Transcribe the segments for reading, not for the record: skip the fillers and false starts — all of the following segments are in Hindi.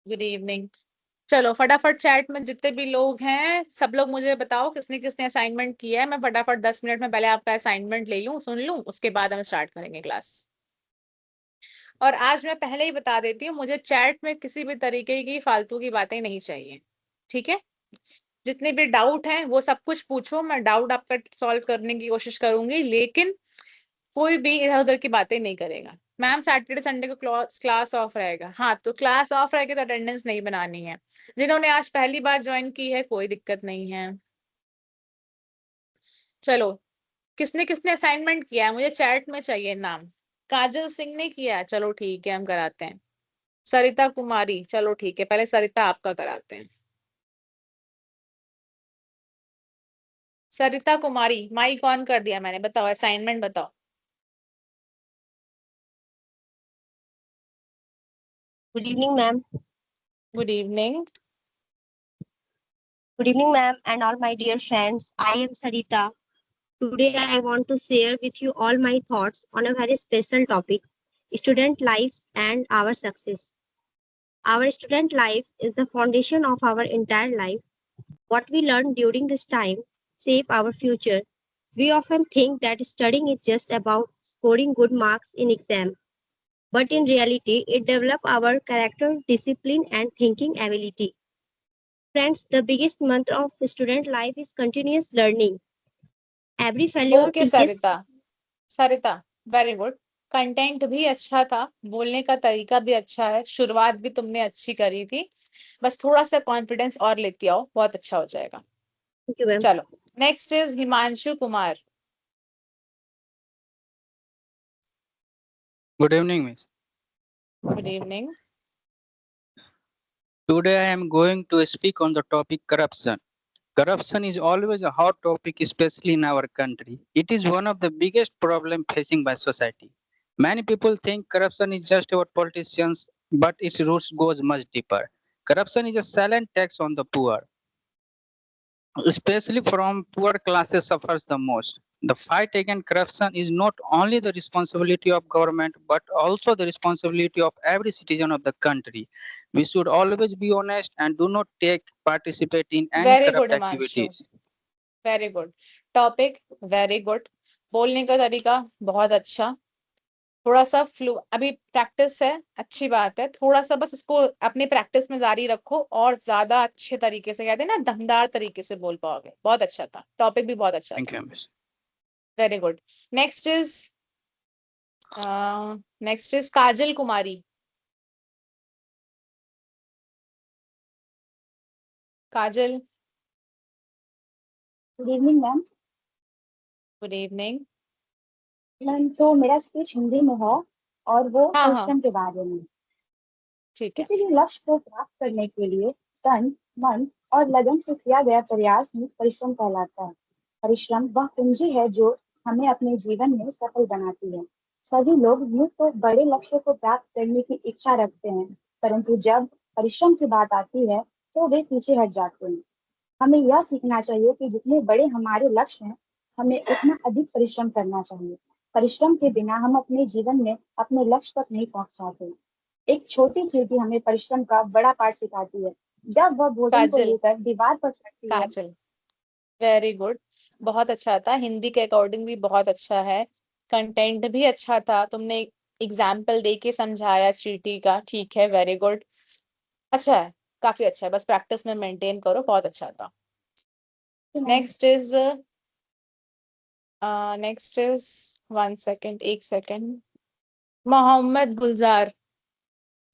Good evening. चलो फटाफट चैट में जितने भी लोग हैं सब लोग मुझे बताओ किसने किसने असाइनमेंट किया है। मैं फटाफट 10 मिनट में पहले आपका असाइनमेंट ले लूं, सुन लूं, उसके बाद हम स्टार्ट करेंगे क्लास। और आज मैं पहले ही बता देती हूँ, मुझे चैट में किसी भी तरीके की फालतू की बातें नहीं चाहिए। ठीक है? जितने भी डाउट हैं वो सब कुछ पूछो, मैं डाउट आपका सॉल्व करने की कोशिश करूंगी, लेकिन कोई भी इधर उधर की बातें नहीं करेगा। मैम सैटरडे संडे को क्लास क्लास ऑफ रहेगा। हाँ, तो क्लास ऑफ रहेगी तो अटेंडेंस नहीं बनानी है। जिन्होंने आज पहली बार ज्वाइन की है कोई दिक्कत नहीं है। चलो, किसने किसने असाइनमेंट किया है मुझे चैट में चाहिए नाम। काजल सिंह ने किया है, चलो ठीक है हम कराते हैं। सरिता कुमारी, चलो ठीक है पहले सरिता आपका कराते हैं। सरिता कुमारी माइक ऑन कर दिया मैंने, बताओ असाइनमेंट बताओ। Good evening, ma'am. Good evening. Good evening, ma'am, and all my dear friends. I am Sarita. Today, I want to share with you all my thoughts on a very special topic student lives and our success. Our student life is the foundation of our entire life. What we learn during this time shape our future. We often think that studying is just about scoring good marks in exam, but in reality, it develops our character, discipline, and thinking ability. Friends, the biggest mantra of student life is continuous learning. Every failure okay teaches. Sarita, Sarita, very good. Content भी अच्छा था, बोलने का तरीका भी अच्छा है, शुरुआत भी तुमने अच्छी करी थी। बस थोड़ा सा कॉन्फिडेंस और लेती आओ, बहुत अच्छा हो जाएगा। Thank you, ma'am. चलो, next is Himanshu Kumar. Good evening, Miss. Good evening. Today I am going to speak on the topic corruption. Corruption is always a hot topic, especially in our country. It is one of the biggest problems facing by society. Many people think corruption is just about politicians, but its roots goes much deeper. Corruption is a silent tax on the poor, especially from poor classes suffers the most. The fight against corruption is not only the responsibility of government but also the responsibility of every citizen of the country. We should always be honest and do not take participate in any very good corrupt Himanshu, activities. Very good. Topic very good. बोलने का तरीका बहुत अच्छा। थोड़ा सा फ्लू अभी प्रैक्टिस है, अच्छी बात है। थोड़ा सा बस इसको अपनी प्रैक्टिस में जारी रखो और ज्यादा अच्छे तरीके से, कहते हैं ना, दमदार तरीके से बोल पाओगे। बहुत अच्छा था, टॉपिक भी बहुत अच्छा Thank था। you, Miss. Very good. Next is next is Kajal Kumari. Kajal, good evening ma'am. Good evening. Ma'am तो मेरा स्पीच हिंदी में है और वो हाँ हाँ, परिश्रम के बारे में। ठीक है। किसी भी लक्ष्य को प्राप्त करने के लिए तन, मन और लगन से किया गया प्रयास ही परिश्रम कहलाता है। परिश्रम वह पूंजी है जो हमें अपने जीवन में सफल बनाती है। सभी लोग यूं तो बड़े लक्ष्यों को प्राप्त करने की इच्छा रखते हैं, परंतु जब परिश्रम की बात आती है तो वे पीछे हट जाते हैं। हमें यह सीखना चाहिए कि जितने बड़े हमारे लक्ष्य हैं, हमें उतना अधिक परिश्रम करना चाहिए। परिश्रम के बिना हम अपने जीवन में अपने लक्ष्य तक नहीं पहुंच पाते। एक छोटी चींटी हमें परिश्रम का बड़ा पाठ सिखाती है। जब वह भोजन को काजल, लेकर दीवार पर चढ़ती है। काजल, वेरी गुड। बहुत अच्छा था, हिंदी के अकॉर्डिंग भी बहुत अच्छा है। कंटेंट भी अच्छा था, तुमने एग्जाम्पल दे के समझाया चीटी का, ठीक है, वेरी गुड। अच्छा है, काफी अच्छा है, बस प्रैक्टिस में मेंटेन करो, बहुत अच्छा था। Next is next is 1 second, 1 second. Mohammad Gulzar,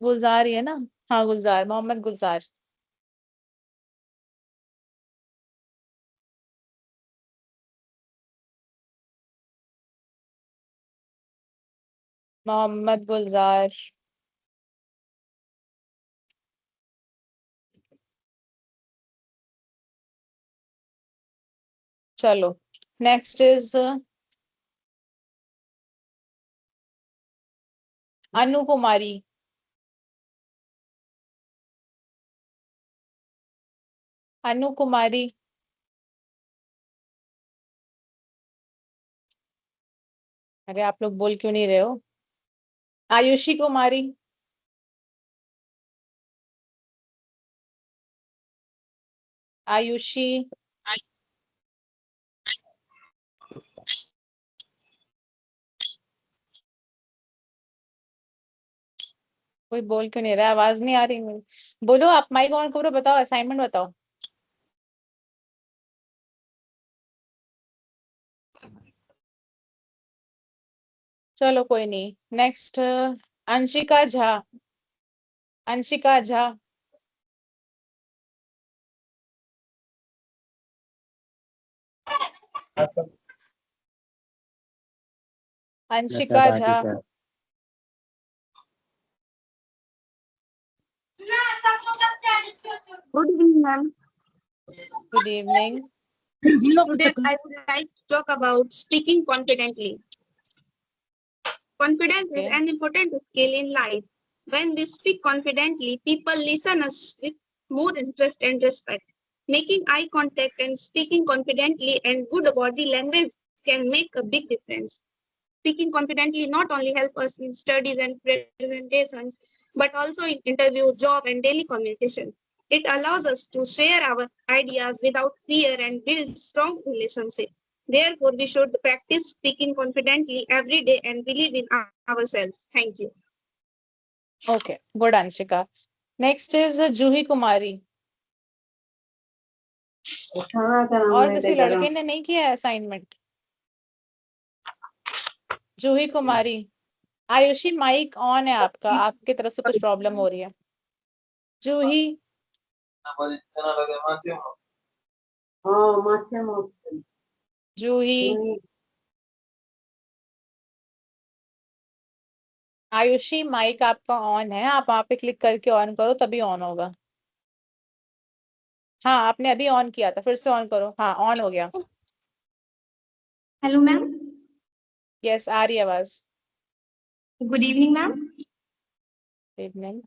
Gulzar ही है ना? हाँ गुलजार, मोहम्मद गुलजार। मोहम्मद गुलजार, चलो। नेक्स्ट इज अनु कुमारी। अनु कुमारी, अरे आप लोग बोल क्यों नहीं रहे हो? आयुषी कुमारी, आयुषी, कोई बोल क्यों नहीं रहा है? आवाज नहीं आ रही मेरी। बोलो, आप माइक ऑन करो, बताओ असाइनमेंट बताओ। चलो कोई नहीं, next Anshika Jha. Anshika Jha, Anshika Jha. Good evening, ma'am. Good evening. Today I would like to talk about speaking confidently. Confidence is Okay. an important skill in life. When we speak confidently, people listen us with more interest and respect. Making eye contact and speaking confidently and good body language can make a big difference. Speaking confidently not only help us in studies and presentations, but also in interview, job, and daily communication. It allows us to share our ideas without fear and build strong relationships. Therefore, we should practice speaking confidently every day and believe in ourselves. Thank you. Okay, good Anshika. Next is Juhi Kumari. और किसी लड़के ने नहीं किया है assignment? Juhi Kumari. Ayushi, mike on है आपका, आपकी तरफ से कुछ प्रॉब्लम हो रही है। जूही, जूही। आयुषी, माइक आपका ऑन है, आप वहां पे क्लिक करके ऑन करो तभी ऑन होगा। हाँ, आपने अभी ऑन किया था, फिर से ऑन करो। हाँ, ऑन हो गया। Hello, ma'am. यस, आ रही है आवाज। Good evening, ma'am. Evening.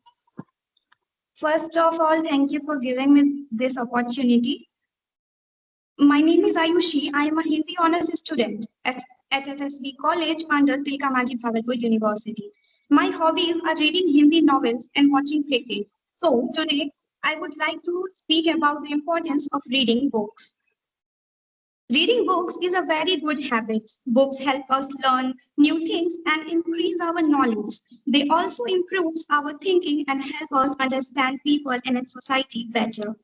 First of all, thank you for giving me this opportunity. My name is Ayushi. I am a Hindi honors student at SSB College under Tilka Manjhi Bhagalpur University. My hobbies are reading Hindi novels and watching cricket. So today, I would like to speak about the importance of reading books. Reading books is a very good habit. Books help us learn new things and increase our knowledge. They also improve our thinking and help us understand people and society better.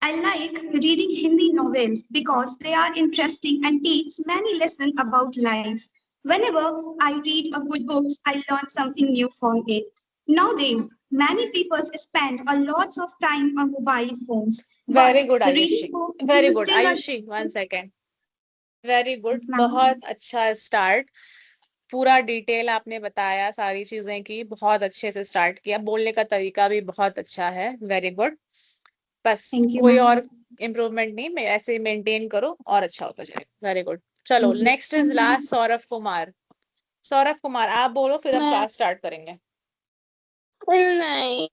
I like reading Hindi novels because they are interesting and teach many lessons about life. Whenever I read a good book, I learn something new from it. Nowadays, many people spend a lot of time on mobile phones, very but good Ayushi, reading books very is good still a Ayushi, 1 second. Very good, Yes, ma'am. बहुत अच्छा स्टार्ट। पूरा डिटेल आपने बताया, सारी चीजें की, बहुत अच्छे से स्टार्ट किया, बोलने का तरीका भी बहुत अच्छा है। Very good. बस Thank you, कोई ma'am. और इम्प्रूवमेंट नहीं, मैं ऐसे मेंटेन करो और अच्छा होता जाएगा। Very good. चलो Thank you. Next is last Saurabh Kumar. Saurabh Kumar, आप बोलो, फिर हम क्लास स्टार्ट करेंगे। नहीं,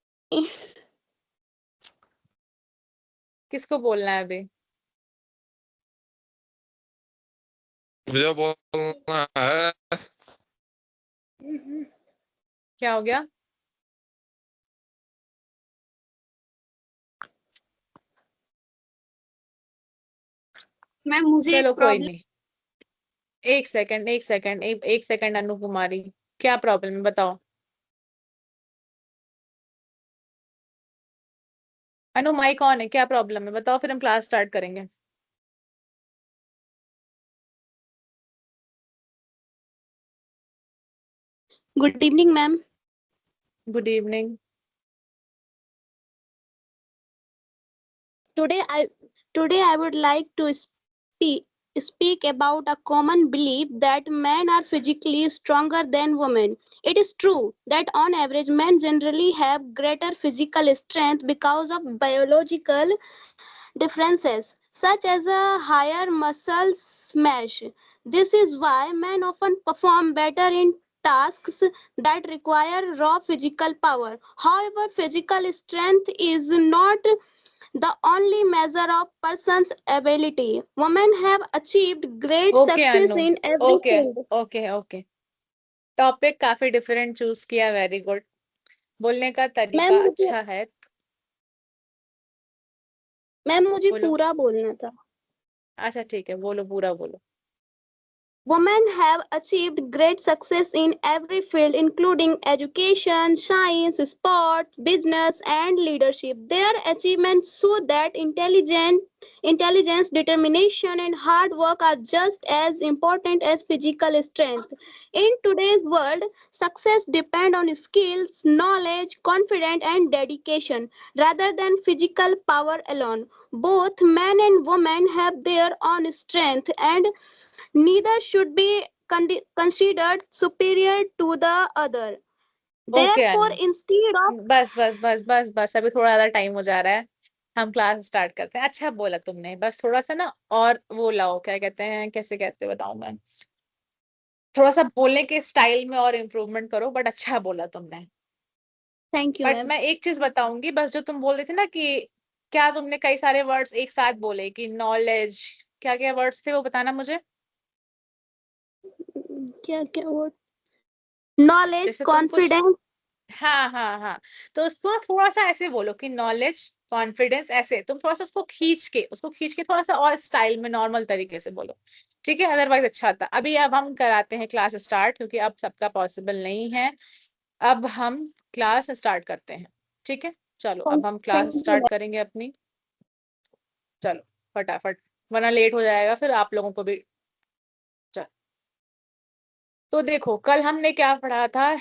किसको बोलना है अभी? मुझे बोलना है। क्या हो गया? मैम मुझे चलो एक कोई प्रॉब्लम नहीं, एक सेकंड, एक सेकंड अनु कुमारी, क्या प्रॉब्लम है बताओ। अनु, माइक ऑन है, क्या प्रॉब्लम है बताओ, फिर हम क्लास स्टार्ट करेंगे। Good evening ma'am. Good evening. Today I would like to speak about a common belief that men are physically stronger than women. It is true that on average men generally have greater physical strength because of biological differences such as a higher muscle mass. This is why men often perform better in tasks that require raw physical power. However, physical strength is not the only measure of person's ability. Women have achieved great okay success Anu, in every okay field. Okay okay. Topic काफी डिफरेंट चूज किया, वेरी गुड। बोलने का मैम तरीका मुझे अच्छा है। मैम मुझे बोलो। पूरा बोलना था। अच्छा ठीक है, बोलो, पूरा बोलो। Women have achieved great success in every field, including education, science, sports, business, and leadership. Their achievements show that intelligence, determination, and hard work are just as important as physical strength. In today's world, success depends on skills, knowledge, confidence, and dedication rather than physical power alone. Both men and women have their own strength, and neither should be considered superior to the other. Okay Therefore, Anu, instead of बस बस बस बस बस, अभी थोड़ा ज्यादा टाइम हो जा रहा है, हम क्लास स्टार्ट करते हैं। अच्छा बोला तुमने, बस थोड़ा सा ना और वो लाओ, क्या कहते हैं, कैसे कहते हैं बताऊं मैं, थोड़ा सा बोलने के स्टाइल में और इम्प्रूवमेंट करो, बट अच्छा बोला तुमने। thank you, but ma'am. मैं एक चीज बताऊंगी, बस जो तुम बोल रहे थे ना कि क्या तुमने कई सारे वर्ड्स एक साथ बोले कि नॉलेज, क्या क्या वर्ड्स थे वो बताना मुझे। क्या क्या वर्ड? Knowledge, जैसे तुम कुछ, confidence. हाँ हाँ हाँ, तो उसको ना थोड़ा सा ऐसे बोलो कि नॉलेज, कॉन्फिडेंस, ऐसे तुम थोड़ा सा उसको खींच के थोड़ा सा और स्टाइल में नॉर्मल तरीके से बोलो। ठीक है, अदरवाइज अच्छा था। अभी अब हम कराते हैं क्लास स्टार्ट, क्योंकि अब सबका पॉसिबल नहीं है। अब हम क्लास स्टार्ट करते हैं। ठीक है, चलो अब हम Thank क्लास you, स्टार्ट करेंगे अपनी। चलो फटाफट, वरना लेट हो जाएगा फिर आप लोगों को भी। चलो, तो देखो कल हमने क्या पढ़ा था।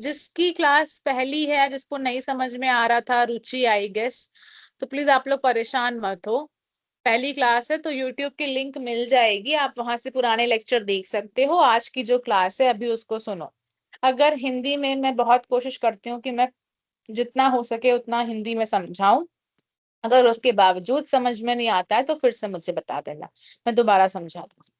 जिसकी क्लास पहली है, जिसको नहीं समझ में आ रहा था, रुचि आई गेस, तो प्लीज आप लोग परेशान मत हो। पहली क्लास है तो यूट्यूब की लिंक मिल जाएगी, आप वहां से पुराने लेक्चर देख सकते हो। आज की जो क्लास है अभी उसको सुनो। अगर हिंदी में, मैं बहुत कोशिश करती हूँ कि मैं जितना हो सके उतना हिंदी में समझाऊं। अगर उसके बावजूद समझ में नहीं आता है तो फिर से मुझे बता देना, मैं दोबारा समझा दूंगी।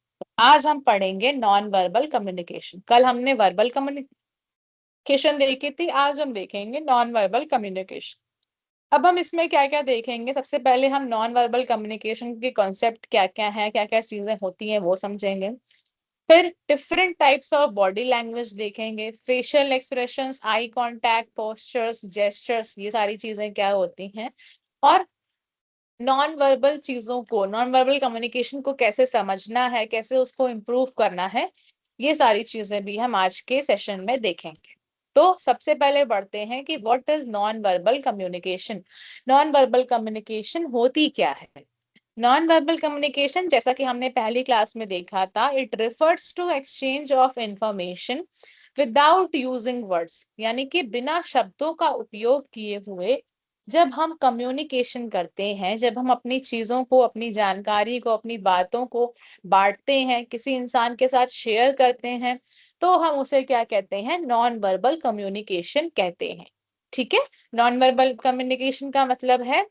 आज हम पढ़ेंगे नॉन वर्बल कम्युनिकेशन। कल हमने वर्बल कम्युनिकेशन देखी थी, आज हम देखेंगे नॉन वर्बल कम्युनिकेशन। अब हम इसमें क्या क्या देखेंगे, सबसे पहले हम नॉन वर्बल कम्युनिकेशन के कॉन्सेप्ट क्या क्या है, क्या क्या चीजें होती हैं वो समझेंगे। फिर different types of body language देखेंगे, facial expressions, eye contact, postures, gestures, ये सारी चीजें क्या होती हैं। और नॉन वर्बल चीजों को, नॉन वर्बल कम्युनिकेशन को कैसे समझना है, कैसे उसको इम्प्रूव करना है, ये सारी चीजें भी हम आज के सेशन में देखेंगे। तो सबसे पहले बढ़ते हैं कि what is non verbal communication. Non verbal communication होती क्या है। नॉन वर्बल कम्युनिकेशन, जैसा कि हमने पहली क्लास में देखा था, it refers to exchange of information without using words, यानी कि बिना शब्दों का उपयोग किए हुए जब हम कम्युनिकेशन करते हैं, जब हम अपनी चीजों को, अपनी जानकारी को, अपनी बातों को बांटते हैं, किसी इंसान के साथ शेयर करते हैं, तो हम उसे क्या कहते हैं, नॉन वर्बल कम्युनिकेशन कहते हैं। ठीक है, नॉन वर्बल कम्युनिकेशन का मतलब है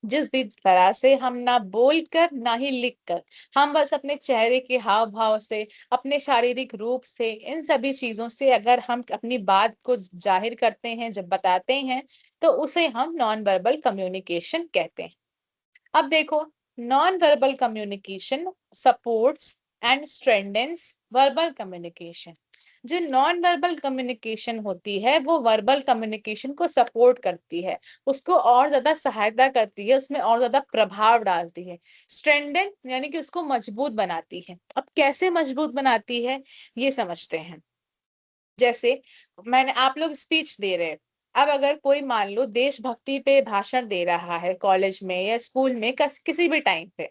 जिस भी तरह से हम ना बोल कर ना ही लिख कर, हम बस अपने चेहरे के हाव भाव से, अपने शारीरिक रूप से, इन सभी चीजों से अगर हम अपनी बात को जाहिर करते हैं, जब बताते हैं, तो उसे हम नॉन वर्बल कम्युनिकेशन कहते हैं। अब देखो, non verbal communication supports and strengthens verbal communication. जो नॉन वर्बल कम्युनिकेशन होती है वो वर्बल कम्युनिकेशन को सपोर्ट करती है, उसको और ज्यादा सहायता करती है, उसमें और ज्यादा प्रभाव डालती है। स्ट्रेंथेन यानी कि उसको मजबूत बनाती है। अब कैसे मजबूत बनाती है ये समझते हैं। जैसे मैंने, आप लोग स्पीच दे रहे हैं, अब अगर कोई मान लो देशभक्ति पे भाषण दे रहा है कॉलेज में या स्कूल में, किसी भी टाइम पे,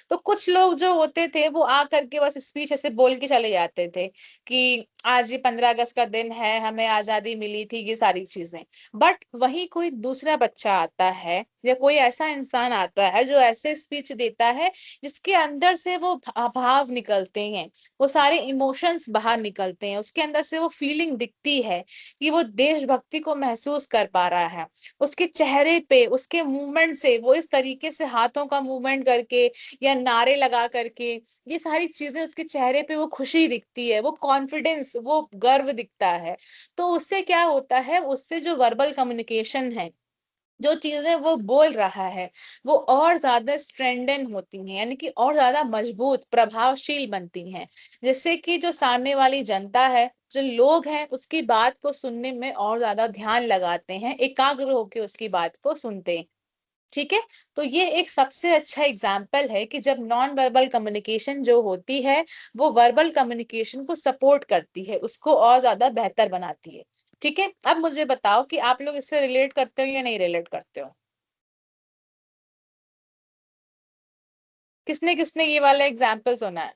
तो कुछ लोग जो होते थे वो आ करके बस स्पीच ऐसे बोल के चले जाते थे कि आज ये 15 अगस्त का दिन है, हमें आजादी मिली थी, ये सारी चीजें। बट वही कोई दूसरा बच्चा आता है या कोई ऐसा इंसान आता है जो ऐसे स्पीच देता है जिसके अंदर से वो भाव निकलते हैं, वो सारे इमोशंस बाहर निकलते हैं, उसके अंदर से वो फीलिंग दिखती है कि वो देशभक्ति को महसूस कर पा रहा है। उसके चेहरे पे, उसके मूवमेंट से, वो इस तरीके से हाथों का मूवमेंट करके या नारे लगा करके, ये सारी चीजें उसके चेहरे पे वो खुशी दिखती है, वो कॉन्फिडेंस, वो गर्व दिखता है। तो उससे क्या होता है, उससे जो वर्बल कम्युनिकेशन है, जो चीजें वो बोल रहा है, वो और ज्यादा स्ट्रेंथन होती हैं, यानी कि और ज्यादा मजबूत, प्रभावशील बनती हैं, जिससे कि जो सामने वाली जनता है, जो लोग हैं, उसकी बात को सुनने में और ज्यादा ध्यान लगाते हैं, एकाग्र होकर उसकी बात को सुनते हैं। ठीक है, तो ये एक सबसे अच्छा एग्जाम्पल है कि जब नॉन वर्बल कम्युनिकेशन जो होती है वो वर्बल कम्युनिकेशन को सपोर्ट करती है, उसको और ज्यादा बेहतर बनाती है। ठीक है, अब मुझे बताओ कि आप लोग इससे रिलेट करते हो या नहीं रिलेट करते हो? किसने किसने ये वाला एग्जाम्पल सुना है?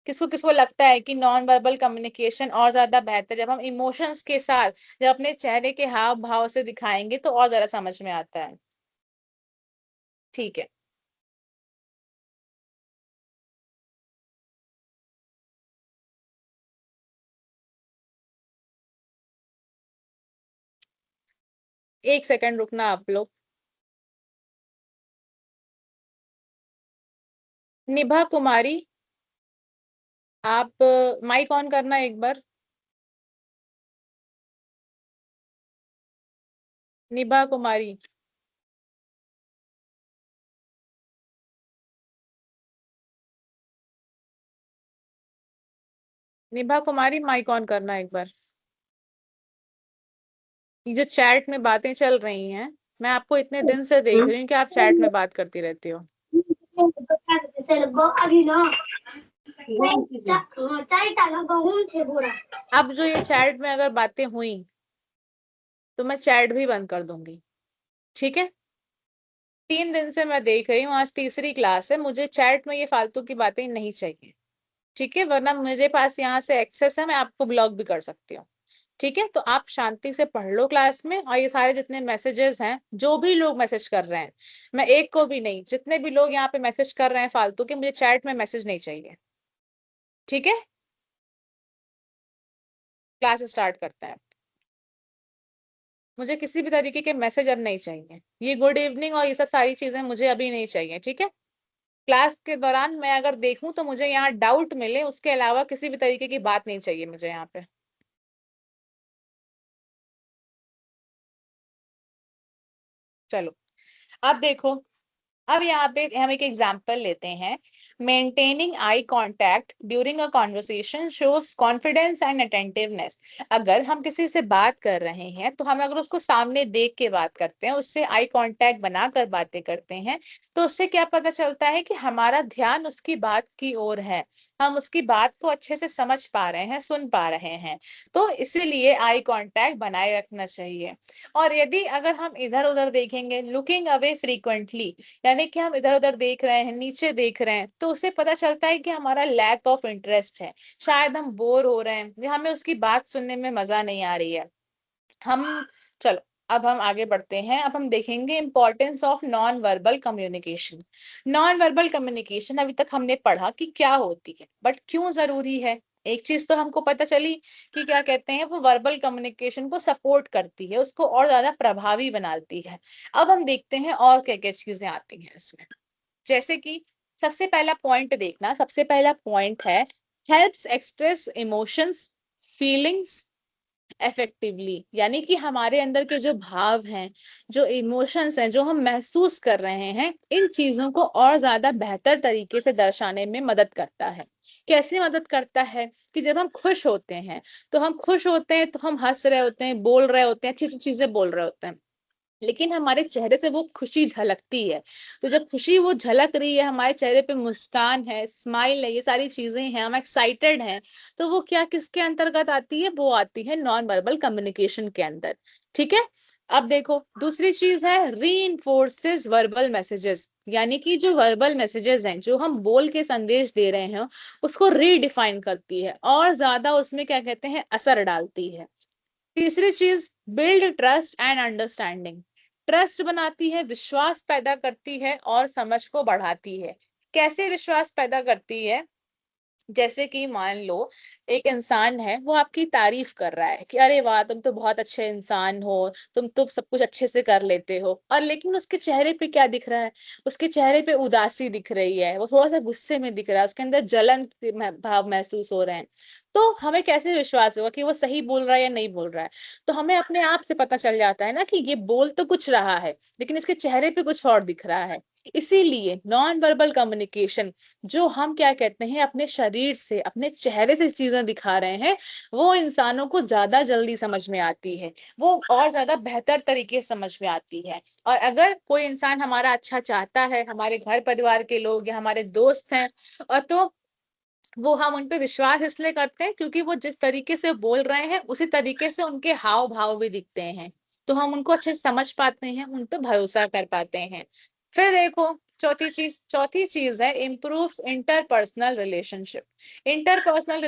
किसको किसको लगता है कि नॉन वर्बल कम्युनिकेशन और ज्यादा बेहतर, जब हम इमोशंस के साथ, जब अपने चेहरे के हाव भाव से दिखाएंगे तो और ज्यादा समझ में आता है। ठीक है, एक सेकंड रुकना आप लोग। निभा कुमारी, आप माइक ऑन करना एक बार। निभा कुमारी, निभा कुमारी माइक ऑन करना एक बार। ये जो चैट में बातें चल रही हैं, मैं आपको इतने दिन से देख रही हूँ कि आप चैट में बात करती रहती हो। अब जो ये चैट में अगर बातें हुई तो मैं चैट भी बंद कर दूंगी। ठीक है, 3 दिन से मैं देख रही हूँ, आज तीसरी क्लास है, मुझे चैट में ये फालतू की बातें नहीं चाहिए। ठीक है, वरना मेरे पास यहाँ से एक्सेस है, मैं आपको ब्लॉक भी कर सकती हूँ। ठीक है, तो आप शांति से पढ़ लो क्लास में, और ये सारे जितने मैसेजेस हैं, जो भी लोग मैसेज कर रहे हैं, मैं एक को भी नहीं, जितने भी लोग यहाँ पे मैसेज कर रहे हैं फालतू के, मुझे चैट में मैसेज नहीं चाहिए। ठीक है, क्लास स्टार्ट करते हैं। मुझे किसी भी तरीके के मैसेज अब नहीं चाहिए, ये गुड इवनिंग और ये सब सारी चीजें मुझे अभी नहीं चाहिए। ठीक है, क्लास के दौरान मैं अगर देखूं तो मुझे यहाँ डाउट मिले, उसके अलावा किसी भी तरीके की बात नहीं चाहिए मुझे यहाँ पे। चलो, अब देखो, अब यहाँ पे हम एक एग्जाम्पल लेते हैं। Maintaining eye contact during a conversation shows confidence and attentiveness. अगर हम किसी से बात कर रहे हैं तो हम अगर उसको सामने देख के बात करते हैं, उससे आई कांटेक्ट बनाकर बातें करते हैं, तो उससे क्या पता चलता है कि हमारा ध्यान उसकी बात की ओर है, हम उसकी बात को अच्छे से समझ पा रहे हैं, सुन पा रहे हैं। तो इसीलिए आई कांटेक्ट बनाए रखना चाहिए। और यदि अगर हम इधर उधर देखेंगे, लुकिंग अवे फ्रीक्वेंटली, यानी कि हम इधर उधर देख रहे हैं, नीचे देख रहे हैं, तो उसे पता चलता है कि हमारा लैक ऑफ इंटरेस्ट है, शायद हम बोर हो रहे हैं या हमें उसकी बात सुनने में मजा नहीं आ रही है। हम, चलो, अब हम आगे बढ़ते हैं। अब हम देखेंगे importance of non verbal communication. Non verbal communication अभी तक हमने पढ़ा कि क्या होती है, बट क्यों जरूरी है। एक चीज तो हमको पता चली कि क्या कहते हैं, वो वर्बल कम्युनिकेशन को सपोर्ट करती है, उसको और ज्यादा प्रभावी बनाती है। अब हम देखते हैं और क्या क्या चीजें आती हैं इसमें। जैसे कि सबसे पहला पॉइंट देखना, सबसे पहला पॉइंट है helps express emotions, feelings effectively. यानी कि हमारे अंदर के जो भाव हैं, जो इमोशंस हैं, जो हम महसूस कर रहे हैं, इन चीजों को और ज्यादा बेहतर तरीके से दर्शाने में मदद करता है। कैसे मदद करता है कि जब हम खुश होते हैं, तो हम खुश होते हैं तो हम हंस रहे होते हैं, बोल रहे होते हैं, अच्छी अच्छी चीजें बोल रहे होते हैं, लेकिन हमारे चेहरे से वो खुशी झलकती है। तो जब खुशी वो झलक रही है, हमारे चेहरे पे मुस्कान है, स्माइल है, ये सारी चीजें हैं, हम एक्साइटेड हैं, तो वो क्या किसके अंतर्गत आती है, वो आती है नॉन वर्बल कम्युनिकेशन के अंदर। ठीक है, अब देखो दूसरी चीज है रीइंफोर्सेस वर्बल मैसेजेस। यानी कि जो वर्बल मैसेजेस हैं, जो हम बोल के संदेश दे रहे हैं, उसको रीडिफाइन करती है और ज्यादा उसमें क्या कहते हैं, असर डालती है। तीसरी चीज, build trust and understanding. Trust बनाती है, विश्वास पैदा करती है और समझ को बढ़ाती है। कैसे विश्वास पैदा करती है? जैसे कि मान लो एक इंसान है, वो आपकी तारीफ कर रहा है कि अरे वाह, तुम तो बहुत अच्छे इंसान हो, तुम तो सब कुछ अच्छे से कर लेते हो, और लेकिन उसके चेहरे पे क्या दिख रहा है, उसके चेहरे पे उदासी दिख रही है, वो थोड़ा सा गुस्से में दिख रहा है, उसके अंदर जलन के भाव महसूस हो रहे हैं। तो हमें कैसे विश्वास होगा कि वो सही बोल रहा है या नहीं बोल रहा है? तो हमें अपने आप से पता चल जाता है ना कि ये बोल तो कुछ रहा है, लेकिन इसके चेहरे पे कुछ और दिख रहा है। इसीलिए नॉन वर्बल कम्युनिकेशन, जो हम क्या कहते हैं, अपने शरीर से, अपने चेहरे से चीजों चीजें दिखा रहे हैं वो इंसानों को ज्यादा जल्दी समझ में आती है, वो और ज्यादा बेहतर तरीके से समझ में आती है। और अगर कोई इंसान हमारा अच्छा चाहता है, हमारे घर परिवार के लोग या हमारे दोस्त हैं, और तो वो हम उन पे विश्वास इसलिए करते हैं क्योंकि वो जिस तरीके से बोल रहे हैं उसी तरीके से उनके हाव भाव भी दिखते हैं, तो हम उनको अच्छे से समझ पाते हैं, उन पे भरोसा कर पाते हैं। फिर देखो चौथी चीज है improves interpersonal relationship. Interpersonal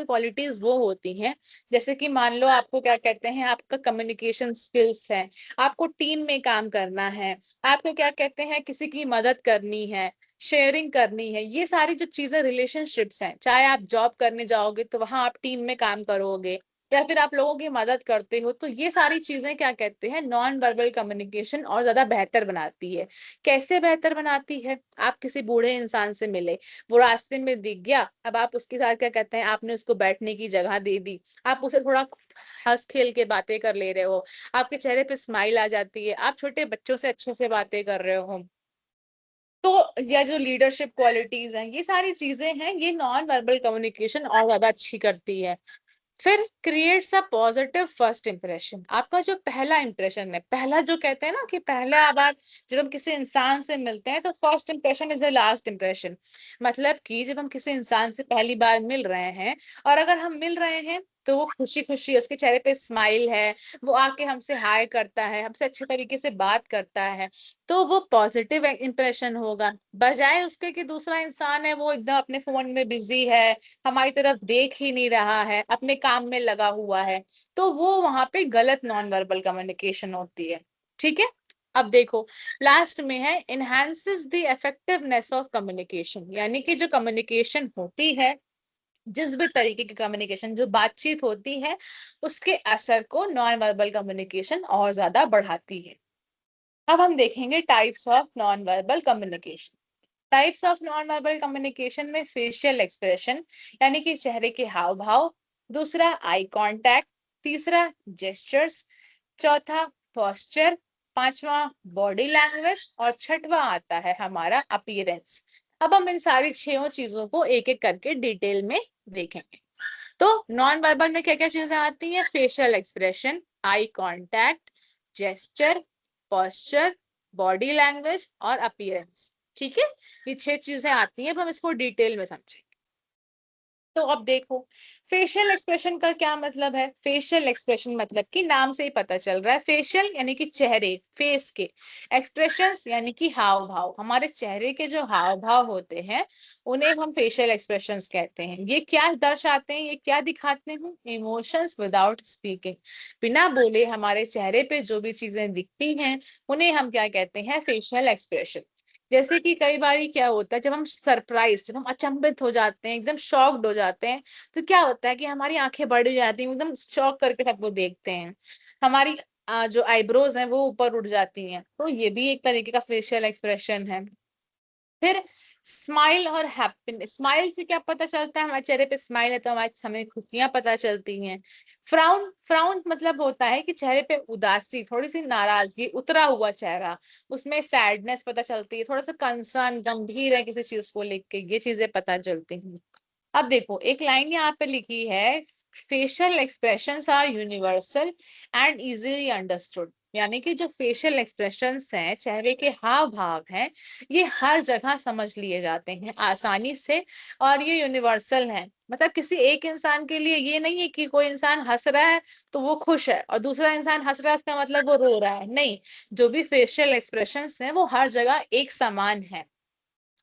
qualities वो होती हैं, जैसे कि मान लो आपको क्या कहते हैं, आपका कम्युनिकेशन स्किल्स है, आपको टीम में काम करना है, आपको क्या कहते हैं किसी की मदद करनी है, शेयरिंग करनी है, ये सारी जो चीजें रिलेशनशिप्स हैं, चाहे आप जॉब करने जाओगे तो वहां आप टीम में काम करोगे या फिर आप लोगों की मदद करते हो, तो ये सारी चीजें क्या कहते हैं नॉन वर्बल कम्युनिकेशन और ज्यादा बेहतर बनाती है। कैसे बेहतर बनाती है? आप किसी बूढ़े इंसान से मिले, वो रास्ते में दिख गया, अब आप उसके साथ क्या कहते हैं आपने उसको बैठने की जगह दे दी, आप उसे थोड़ा हंस खेल के बातें कर ले रहे हो, आपके चेहरे पे स्माइल आ जाती है, आप छोटे बच्चों से अच्छे से बातें कर रहे हो, तो या जो लीडरशिप क्वालिटीज हैं, ये सारी चीजें हैं, ये नॉन वर्बल कम्युनिकेशन और ज्यादा अच्छी करती है। फिर creates a positive first impression. आपका जो पहला इंप्रेशन है, पहला जो कहते हैं ना कि पहला बार जब हम किसी इंसान से मिलते हैं तो first impression is the last impression. मतलब कि जब हम किसी इंसान से पहली बार मिल रहे हैं और अगर हम मिल रहे हैं तो वो खुशी खुशी उसके चेहरे पे स्माइल है, वो आके हमसे हाय करता है, हमसे अच्छे तरीके से बात करता है, तो वो पॉजिटिव इंप्रेशन होगा। बजाय उसके कि दूसरा इंसान है वो एकदम अपने फोन में बिजी है, हमारी तरफ देख ही नहीं रहा है, अपने काम में लगा हुआ है, तो वो वहां पे गलत नॉन वर्बल कम्युनिकेशन होती है। ठीक है, अब देखो लास्ट में है enhances the effectiveness of communication, यानी कि जो कम्युनिकेशन होती है, जिस भी तरीके की कम्युनिकेशन जो बातचीत होती है, उसके असर को नॉन वर्बल कम्युनिकेशन और ज्यादा बढ़ाती है। अब हम देखेंगे types of non verbal communication. Types of non verbal communication में फेशियल एक्सप्रेशन यानी कि चेहरे के हाव भाव, दूसरा आई कांटेक्ट, तीसरा जेस्चर्स, चौथा पोस्चर, पांचवा बॉडी लैंग्वेज और छठवा आता है हमारा अपीयरेंस। अब हम इन सारी छह चीजों को एक एक करके डिटेल में देखेंगे। तो नॉन वर्बल में क्या क्या चीजें आती हैं? Facial expression, eye contact, gesture, posture, body language और अपीयरेंस। ठीक है, ये छह चीजें आती हैं, अब हम इसको डिटेल में समझेंगे। तो अब देखो फेशियल एक्सप्रेशन का क्या मतलब है। फेशियल एक्सप्रेशन मतलब कि नाम से ही पता चल रहा है, फेशियल यानी कि चेहरे, फेस के, एक्सप्रेशंस यानी कि हाव भाव, हमारे चेहरे के जो हाव भाव होते हैं उन्हें हम फेशियल एक्सप्रेशंस कहते हैं। ये क्या दर्शाते हैं, ये क्या दिखाते हैं? इमोशंस विदाउट स्पीकिंग, बिना बोले हमारे चेहरे पे जो भी चीजें दिखती हैं उन्हें हम क्या कहते हैं? Facial expression. जैसे कि कई बार क्या होता है जब हम सरप्राइज, जब हम अचंभित हो जाते हैं, एकदम शॉक्ड हो जाते हैं, तो क्या होता है कि हमारी आंखें बढ़ जाती हैं, एकदम शॉक करके सबको देखते हैं, हमारी जो आईब्रोज हैं वो ऊपर उठ जाती हैं, तो ये भी एक तरीके का फेशियल एक्सप्रेशन है। फिर स्माइल और हैप्पीनेस, स्माइल से क्या पता चलता है? हमारे चेहरे पे स्माइल है तो हमारे हमें खुशियां पता चलती हैं। फ्राउन, फ्राउन मतलब होता है कि चेहरे पे उदासी, थोड़ी सी नाराजगी, उतरा हुआ चेहरा, उसमें सैडनेस पता चलती है, थोड़ा सा कंसर्न, गंभीर है किसी चीज को लेके, ये चीजें पता चलती हैं। अब देखो एक लाइन यहाँ पे लिखी है, facial expressions are universal and easily understood, यानी कि जो फेशियल एक्सप्रेशंस हैं, चेहरे के हाव भाव हैं, ये हर जगह समझ लिए जाते हैं आसानी से, और ये यूनिवर्सल हैं। मतलब किसी एक इंसान के लिए ये नहीं है कि कोई इंसान हंस रहा है तो वो खुश है और दूसरा इंसान हंस रहा है इसका मतलब वो रो रहा है, नहीं, जो भी फेशियल एक्सप्रेशंस हैं वो हर जगह एक समान है।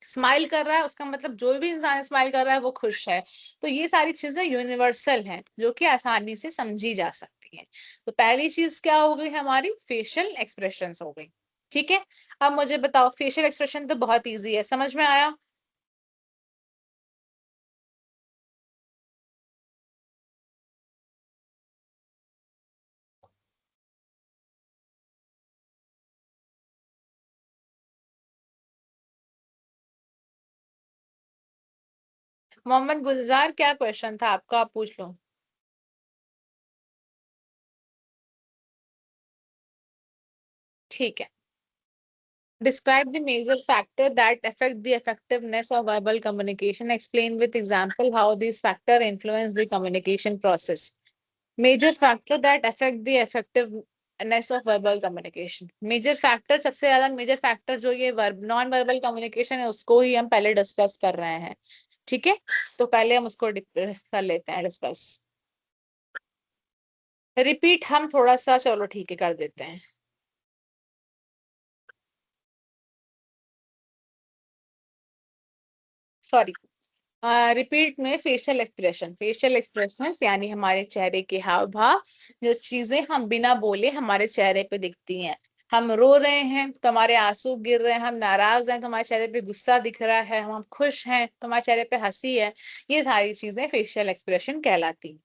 स्माइल कर रहा है उसका मतलब जो भी इंसान स्माइल कर रहा है वो खुश है, तो ये सारी चीजें यूनिवर्सल हैं जो कि आसानी से समझी जा सकती हैं। तो पहली चीज क्या हो गई हमारी? फेशियल एक्सप्रेशंस हो गई। ठीक है, अब मुझे बताओ फेशियल एक्सप्रेशन तो बहुत इजी है, समझ में आया? मोहम्मद गुलजार क्या क्वेश्चन था आपका, आप पूछ लो। ठीक है, Describe the major factor that affect the effectiveness of verbal communication. Explain with example how these factor influence the communication process. Major factor that affect the effectiveness of verbal communication. Major factor, सबसे ज्यादा मेजर फैक्टर जो ये नॉन वर्बल कम्युनिकेशन है उसको ही हम पहले डिस्कस कर रहे हैं। ठीक है, तो पहले हम उसको कर लेते हैं डिस्कस। रिपीट हम थोड़ा सा, चलो ठीक है कर देते हैं। सॉरी, रिपीट में फेशियल एक्सप्रेशन यानी हमारे चेहरे के हाव भाव, जो चीजें हम बिना बोले हमारे चेहरे पे दिखती हैं। हम रो रहे हैं तो हमारे आंसू गिर रहे हैं, हम नाराज हैं तो हमारे चेहरे पे गुस्सा दिख रहा है, हम खुश हैं तो हमारे चेहरे पे हंसी है। ये सारी चीजें फेशियल एक्सप्रेशन कहलाती हैं।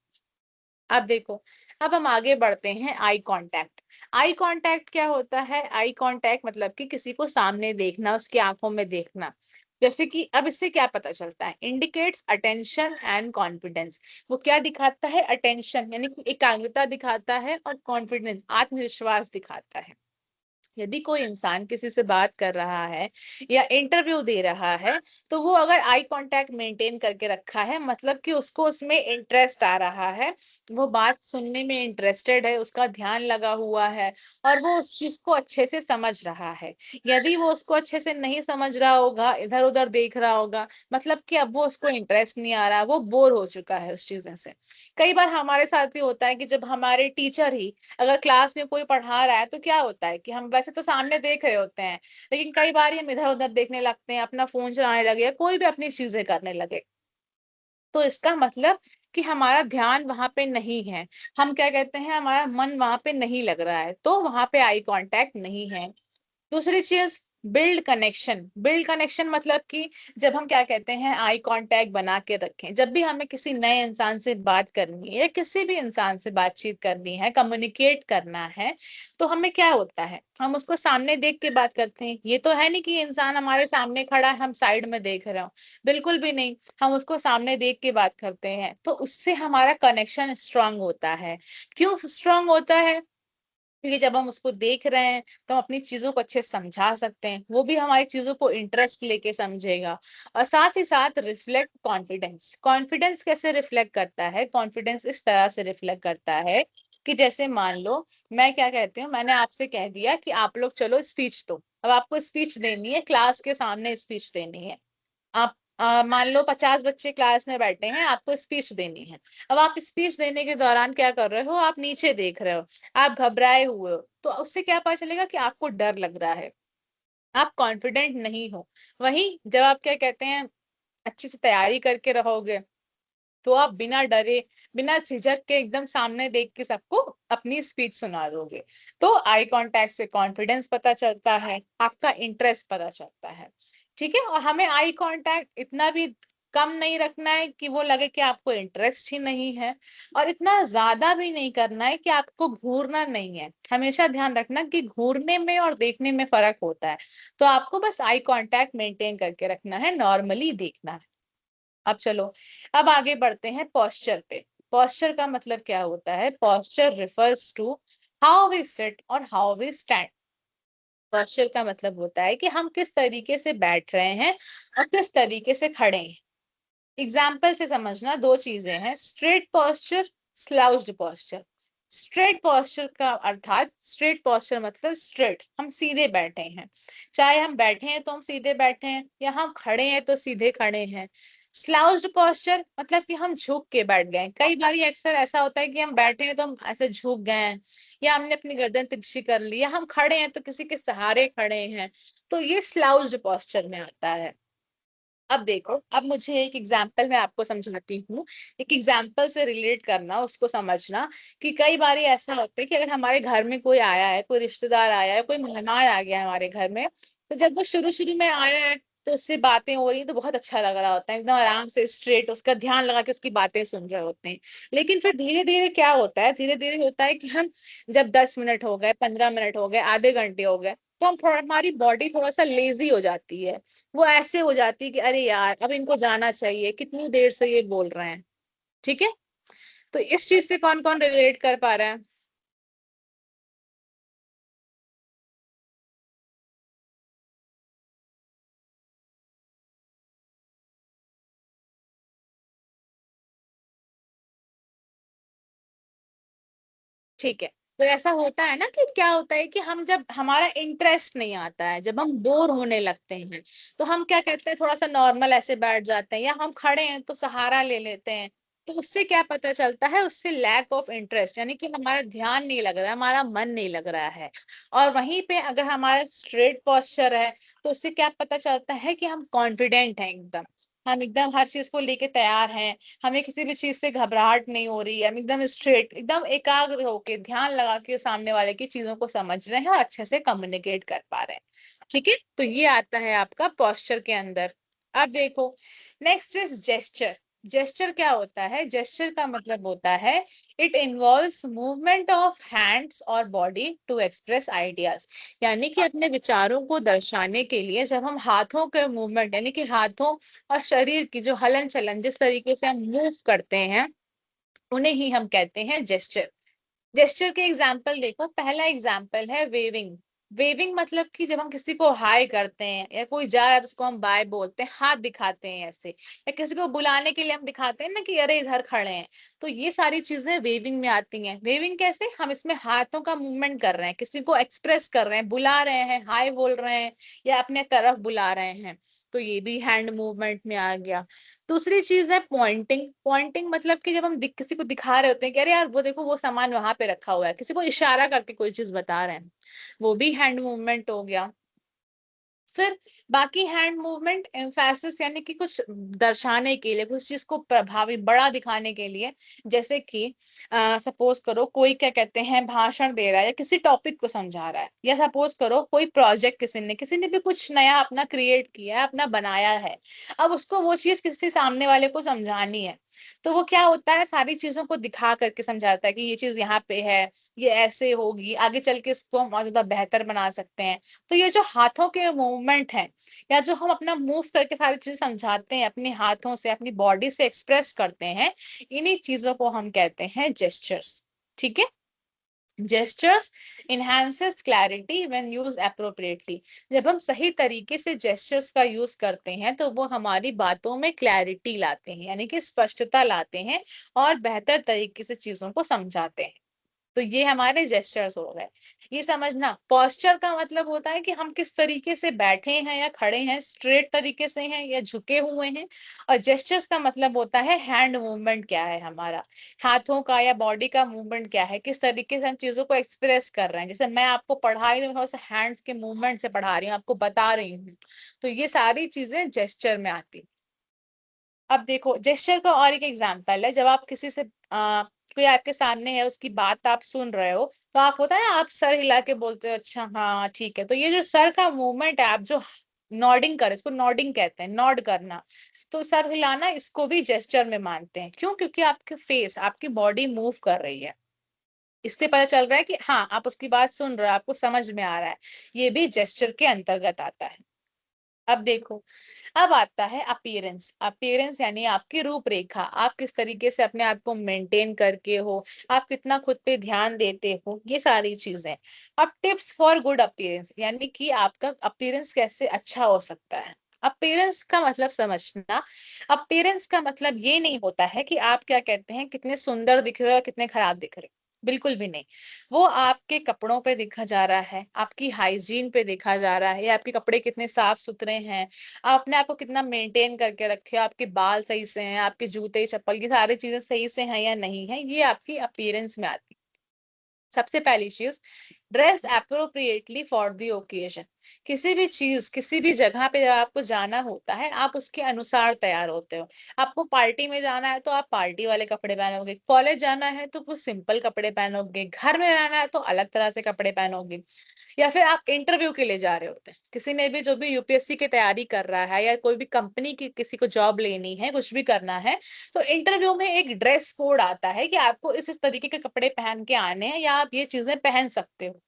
अब देखो, अब हम आगे बढ़ते हैं। Eye contact. आई कांटेक्ट क्या होता है? आई कांटेक्ट मतलब कि किसी को सामने देखना, उसकी आंखों में देखना। जैसे कि अब इससे क्या पता चलता है? Indicates attention and confidence. वो क्या दिखाता है? अटेंशन यानी कि एकाग्रता दिखाता है, और कॉन्फिडेंस आत्मविश्वास दिखाता है। यदि कोई इंसान किसी से बात कर रहा है या इंटरव्यू दे रहा है, तो वो अगर आई कांटेक्ट मेंटेन करके रखा है, मतलब कि उसको उसमें इंटरेस्ट आ रहा है, वो बात सुनने में इंटरेस्टेड है, उसका ध्यान लगा हुआ है, और वो उस चीज को अच्छे से समझ रहा है। यदि वो उसको अच्छे से नहीं समझ रहा होगा, इधर उधर देख रहा होगा, मतलब कि अब वो उसको इंटरेस्ट नहीं आ रहा, वो बोर हो चुका है उस चीजों से। कई बार हमारे साथ भी होता है कि जब हमारे टीचर ही अगर क्लास में कोई पढ़ा रहा है, तो क्या होता है कि हम वैसे तो सामने देख रहे होते हैं, लेकिन कई बार हम इधर उधर देखने लगते हैं, अपना फोन चलाने लगे या कोई भी अपनी चीजें करने लगे। तो इसका मतलब कि हमारा ध्यान वहां पे नहीं है। हम क्या कहते हैं, हमारा मन वहां पे नहीं लग रहा है, तो वहां पे आई कांटेक्ट नहीं है। दूसरी चीज, बिल्ड कनेक्शन मतलब कि जब हम क्या कहते हैं, आई कांटेक्ट बना के रखें। जब भी हमें किसी नए इंसान से बात करनी है या किसी भी इंसान से बातचीत करनी है, कम्युनिकेट करना है, तो हमें क्या होता है, हम उसको सामने देख के बात करते हैं। ये तो है नहीं कि इंसान हमारे सामने खड़ा है, हम साइड में देख रहे हो, बिल्कुल भी नहीं। हम उसको सामने देख के बात करते हैं, तो उससे हमारा कनेक्शन स्ट्रांग होता है। क्यों स्ट्रांग होता है? क्योंकि जब हम उसको देख रहे हैं तो हम अपनी चीजों को अच्छे से समझा सकते हैं, वो भी हमारी चीजों को इंटरेस्ट लेके समझेगा। और साथ ही साथ रिफ्लेक्ट कॉन्फिडेंस। कॉन्फिडेंस कैसे रिफ्लेक्ट करता है? कॉन्फिडेंस इस तरह से रिफ्लेक्ट करता है कि जैसे मान लो, मैं क्या कहती हूँ, मैंने आपसे कह दिया कि आप लोग चलो स्पीच दो। अब आपको स्पीच देनी है, क्लास के सामने स्पीच देनी है। आप मान लो 50 बच्चे क्लास में बैठे हैं, आपको स्पीच देनी है। अब आप स्पीच देने के दौरान क्या कर रहे हो? आप नीचे देख रहे हो, आप घबराए हुए हो, तो उससे क्या पता चलेगा कि आपको डर लग रहा है, आप कॉन्फिडेंट नहीं हो। वहीं जब आप क्या कहते हैं, अच्छी से तैयारी करके रहोगे, तो आप बिना डरे, बिना झिझक के एकदम सामने देख के सबको अपनी स्पीच सुना दोगे। तो आई कांटेक्ट से कॉन्फिडेंस पता चलता है, आपका इंटरेस्ट पता चलता है। ठीक है, और हमें आई कांटेक्ट इतना भी कम नहीं रखना है कि वो लगे कि आपको इंटरेस्ट ही नहीं है, और इतना ज्यादा भी नहीं करना है कि आपको घूरना नहीं है। हमेशा ध्यान रखना कि घूरने में और देखने में फर्क होता है। तो आपको बस आई कांटेक्ट मेंटेन करके रखना है, नॉर्मली देखना है। अब चलो, अब आगे बढ़ते हैं पोस्चर पे। पोस्चर का मतलब क्या होता है? Posture refers to how we sit और हाउ वी स्टैंड। पोस्चर का मतलब होता है कि हम किस तरीके से बैठ रहे हैं और किस तरीके से खड़े हैं। एग्जाम्पल से समझना, दो चीजें हैं, straight posture, slouched posture. Straight posture का अर्थात, स्ट्रेट पोस्चर मतलब स्ट्रेट, हम सीधे बैठे हैं। चाहे हम बैठे हैं तो हम सीधे बैठे हैं, या हम खड़े हैं तो सीधे खड़े हैं। स्लाउज्ड पोस्चर मतलब कि हम झुक के बैठ गए। कई बार अक्सर ऐसा होता है कि हम बैठे हैं तो हम ऐसे झुक गए हैं, या हमने अपनी गर्दन तिरछी कर ली, या हम खड़े हैं तो किसी के सहारे खड़े हैं, तो ये स्लाउज्ड पोस्चर में आता है। अब देखो, अब मुझे एक एग्जाम्पल मैं आपको समझाती हूँ। एक एग्जाम्पल से रिलेट करना, उसको समझना कि कई बार ऐसा होता है कि अगर हमारे घर में कोई आया है, कोई रिश्तेदार आया है, कोई मेहमान आ गया है हमारे घर में, तो जब वो शुरू शुरू में आया है तो उससे बातें हो रही तो बहुत अच्छा लग रहा होता है, एकदम आराम से स्ट्रेट उसका ध्यान लगा के उसकी बातें सुन रहे होते हैं। लेकिन फिर धीरे धीरे क्या होता है, धीरे धीरे होता है कि हम जब 10 मिनट हो गए, 15 मिनट हो गए, आधे घंटे हो गए, तो हम थोड़ा, हमारी बॉडी थोड़ा सा लेजी हो जाती है। वो ऐसे हो जाती है कि अरे यार अब इनको जाना चाहिए, कितनी देर से ये बोल रहे हैं। ठीक है, तो इस चीज से कौन कौन रिलेट कर पा रहा है? ठीक है। तो ऐसा होता है ना कि क्या होता है कि हम जब हमारा इंटरेस्ट नहीं आता है, जब हम बोर होने लगते हैं, तो हम क्या कहते हैं, थोड़ा सा नॉर्मल ऐसे बैठ जाते हैं, या हम खड़े हैं तो सहारा ले लेते हैं। तो उससे क्या पता चलता है, उससे लैक ऑफ इंटरेस्ट, यानी कि हमारा ध्यान नहीं लग रहा है, हमारा मन नहीं लग रहा है। और वहीं पे अगर हमारा स्ट्रेट पोस्चर है, तो उससे क्या पता चलता है कि हम कॉन्फिडेंट हैं एकदम, हम एकदम हर चीज को लेके तैयार हैं, हमें किसी भी चीज से घबराहट नहीं हो रही है, हम एकदम स्ट्रेट, एकदम एकाग्र होके ध्यान लगा के सामने वाले की चीजों को समझ रहे हैं और अच्छे से कम्युनिकेट कर पा रहे हैं। ठीक है, तो ये आता है आपका पोस्चर के अंदर। अब देखो, नेक्स्ट इज जेस्चर। जेस्चर क्या होता है? जेस्चर का मतलब होता है, it involves movement of hands और बॉडी टू एक्सप्रेस आइडियाज। यानी कि अपने विचारों को दर्शाने के लिए जब हम हाथों के मूवमेंट, यानी कि हाथों और शरीर की जो हलन चलन, जिस तरीके से हम मूव करते हैं, उन्हें ही हम कहते हैं जेस्चर। जेस्चर के एग्जाम्पल देखो, पहला एग्जाम्पल है वेविंग। वेविंग मतलब कि जब हम किसी को हाय करते हैं, या कोई जा रहा है तो उसको हम बाय बोलते हैं, हाथ दिखाते हैं ऐसे, या किसी को बुलाने के लिए हम दिखाते हैं ना कि अरे इधर खड़े हैं। तो ये सारी चीजें वेविंग में आती हैं। वेविंग कैसे? हम इसमें हाथों का मूवमेंट कर रहे हैं, किसी को एक्सप्रेस कर रहे हैं, बुला रहे हैं, हाय बोल रहे हैं, या अपने तरफ बुला रहे हैं। तो ये भी हैंड मूवमेंट में आ गया। दूसरी चीज है पॉइंटिंग। पॉइंटिंग मतलब कि जब हम किसी को दिखा रहे होते हैं कि अरे यार वो देखो वो सामान वहां पे रखा हुआ है, किसी को इशारा करके कोई चीज बता रहे हैं, वो भी हैंड मूवमेंट हो गया। फिर बाकी हैंड मूवमेंट एम्फेसिस, यानी कि कुछ दर्शाने के लिए, कुछ चीज को प्रभावी बड़ा दिखाने के लिए। जैसे कि सपोज करो कोई क्या कहते हैं भाषण दे रहा है, या किसी टॉपिक को समझा रहा है, या सपोज करो कोई प्रोजेक्ट किसी ने भी कुछ नया अपना क्रिएट किया है, अपना बनाया है, अब उसको वो चीज किसी सामने वाले को समझानी है। तो वो क्या होता है, सारी चीजों को दिखा करके समझाता है कि ये चीज यहाँ पे है, ये ऐसे होगी, आगे चल के इसको हम और ज्यादा बेहतर बना सकते हैं। तो ये जो हाथों के मूवमेंट है, या जो हम अपना मूव करके सारी चीजें समझाते हैं, अपने हाथों से अपनी बॉडी से एक्सप्रेस करते हैं, इन्हीं चीजों को हम कहते हैं जेस्चर्स। ठीक है। Gestures enhances clarity when used appropriately। जब हम सही तरीके से जेस्चर्स का यूज करते हैं, तो वो हमारी बातों में क्लैरिटी लाते हैं, यानी कि स्पष्टता लाते हैं, और बेहतर तरीके से चीजों को समझाते हैं। तो ये हमारे जेस्चर्स हो गए। ये समझना, पोस्चर का मतलब होता है कि हम किस तरीके से बैठे हैं या खड़े हैं, स्ट्रेट तरीके से हैं या झुके हुए हैं। और जेस्चर्स का मतलब होता है हैंड मूवमेंट क्या है हमारा, हाथों का या बॉडी का मूवमेंट क्या है, किस तरीके से हम चीजों को एक्सप्रेस कर रहे हैं। जैसे मैं आपको पढ़ा रही हूँ, थोड़ा सा हैंड्स के मूवमेंट से पढ़ा रही हूँ, आपको बता रही हूँ। तो ये सारी चीजें जेस्चर में आती। अब देखो, जेस्चर का और एक एग्जांपल है, जब आप किसी से कोई आपके सामने है, उसकी बात आप सुन रहे हो, तो आप होता है ना, आप सर हिला के बोलते हो अच्छा हाँ ठीक है। तो ये जो सर का मूवमेंट है, आप जो नॉडिंग कर, इसको नॉडिंग कहते हैं, नॉड करना। तो सर हिलाना, इसको भी जेस्चर में मानते हैं। क्यों? क्योंकि आपके फेस, आपकी बॉडी मूव कर रही है, इससे पता चल रहा है कि हाँ आप उसकी बात सुन रहे हो, आपको समझ में आ रहा है। ये भी जेस्चर के अंतर्गत आता है। अब देखो, अब आता है अपीयरेंस। अपीयरेंस यानी आपकी रूपरेखा, आप किस तरीके से अपने आप को मेंटेन करके हो, आप कितना खुद पे ध्यान देते हो, ये सारी चीजें। अब टिप्स फॉर गुड अपीयरेंस, यानी कि आपका अपीयरेंस कैसे अच्छा हो सकता है। अपीयरेंस का मतलब समझना, अपीयरेंस का मतलब ये नहीं होता है कि आप क्या कहते हैं कितने सुंदर दिख रहे हो, कितने खराब दिख रहे हो, बिल्कुल भी नहीं। वो आपके कपड़ों पे देखा जा रहा है, आपकी हाइजीन पे देखा जा रहा है, या आपके कपड़े कितने साफ सुथरे हैं, आप अपने आप को कितना मेंटेन करके रखे हो, आपके बाल सही से हैं, आपके जूते चप्पल की सारी चीजें सही से हैं या नहीं है, ये आपकी अपीयरेंस में आती है। सबसे पहली चीज, dress appropriately for the occasion. किसी भी चीज, किसी भी जगह पे जब आपको जाना होता है, आप उसके अनुसार तैयार होते हो। आपको पार्टी में जाना है तो आप पार्टी वाले कपड़े पहनोगे, कॉलेज जाना है तो कुछ सिंपल कपड़े पहनोगे, घर में रहना है तो अलग तरह से कपड़े पहनोगे। या फिर आप इंटरव्यू के लिए जा रहे होते हैं, किसी ने भी जो भी यूपीएससी की तैयारी कर रहा है, या कोई भी कंपनी की किसी को जॉब लेनी है, कुछ भी करना है, तो इंटरव्यू में एक ड्रेस कोड आता है कि आपको इस तरीके के कपड़े पहन के आने हैं, या आप ये चीजें पहन सकते हो।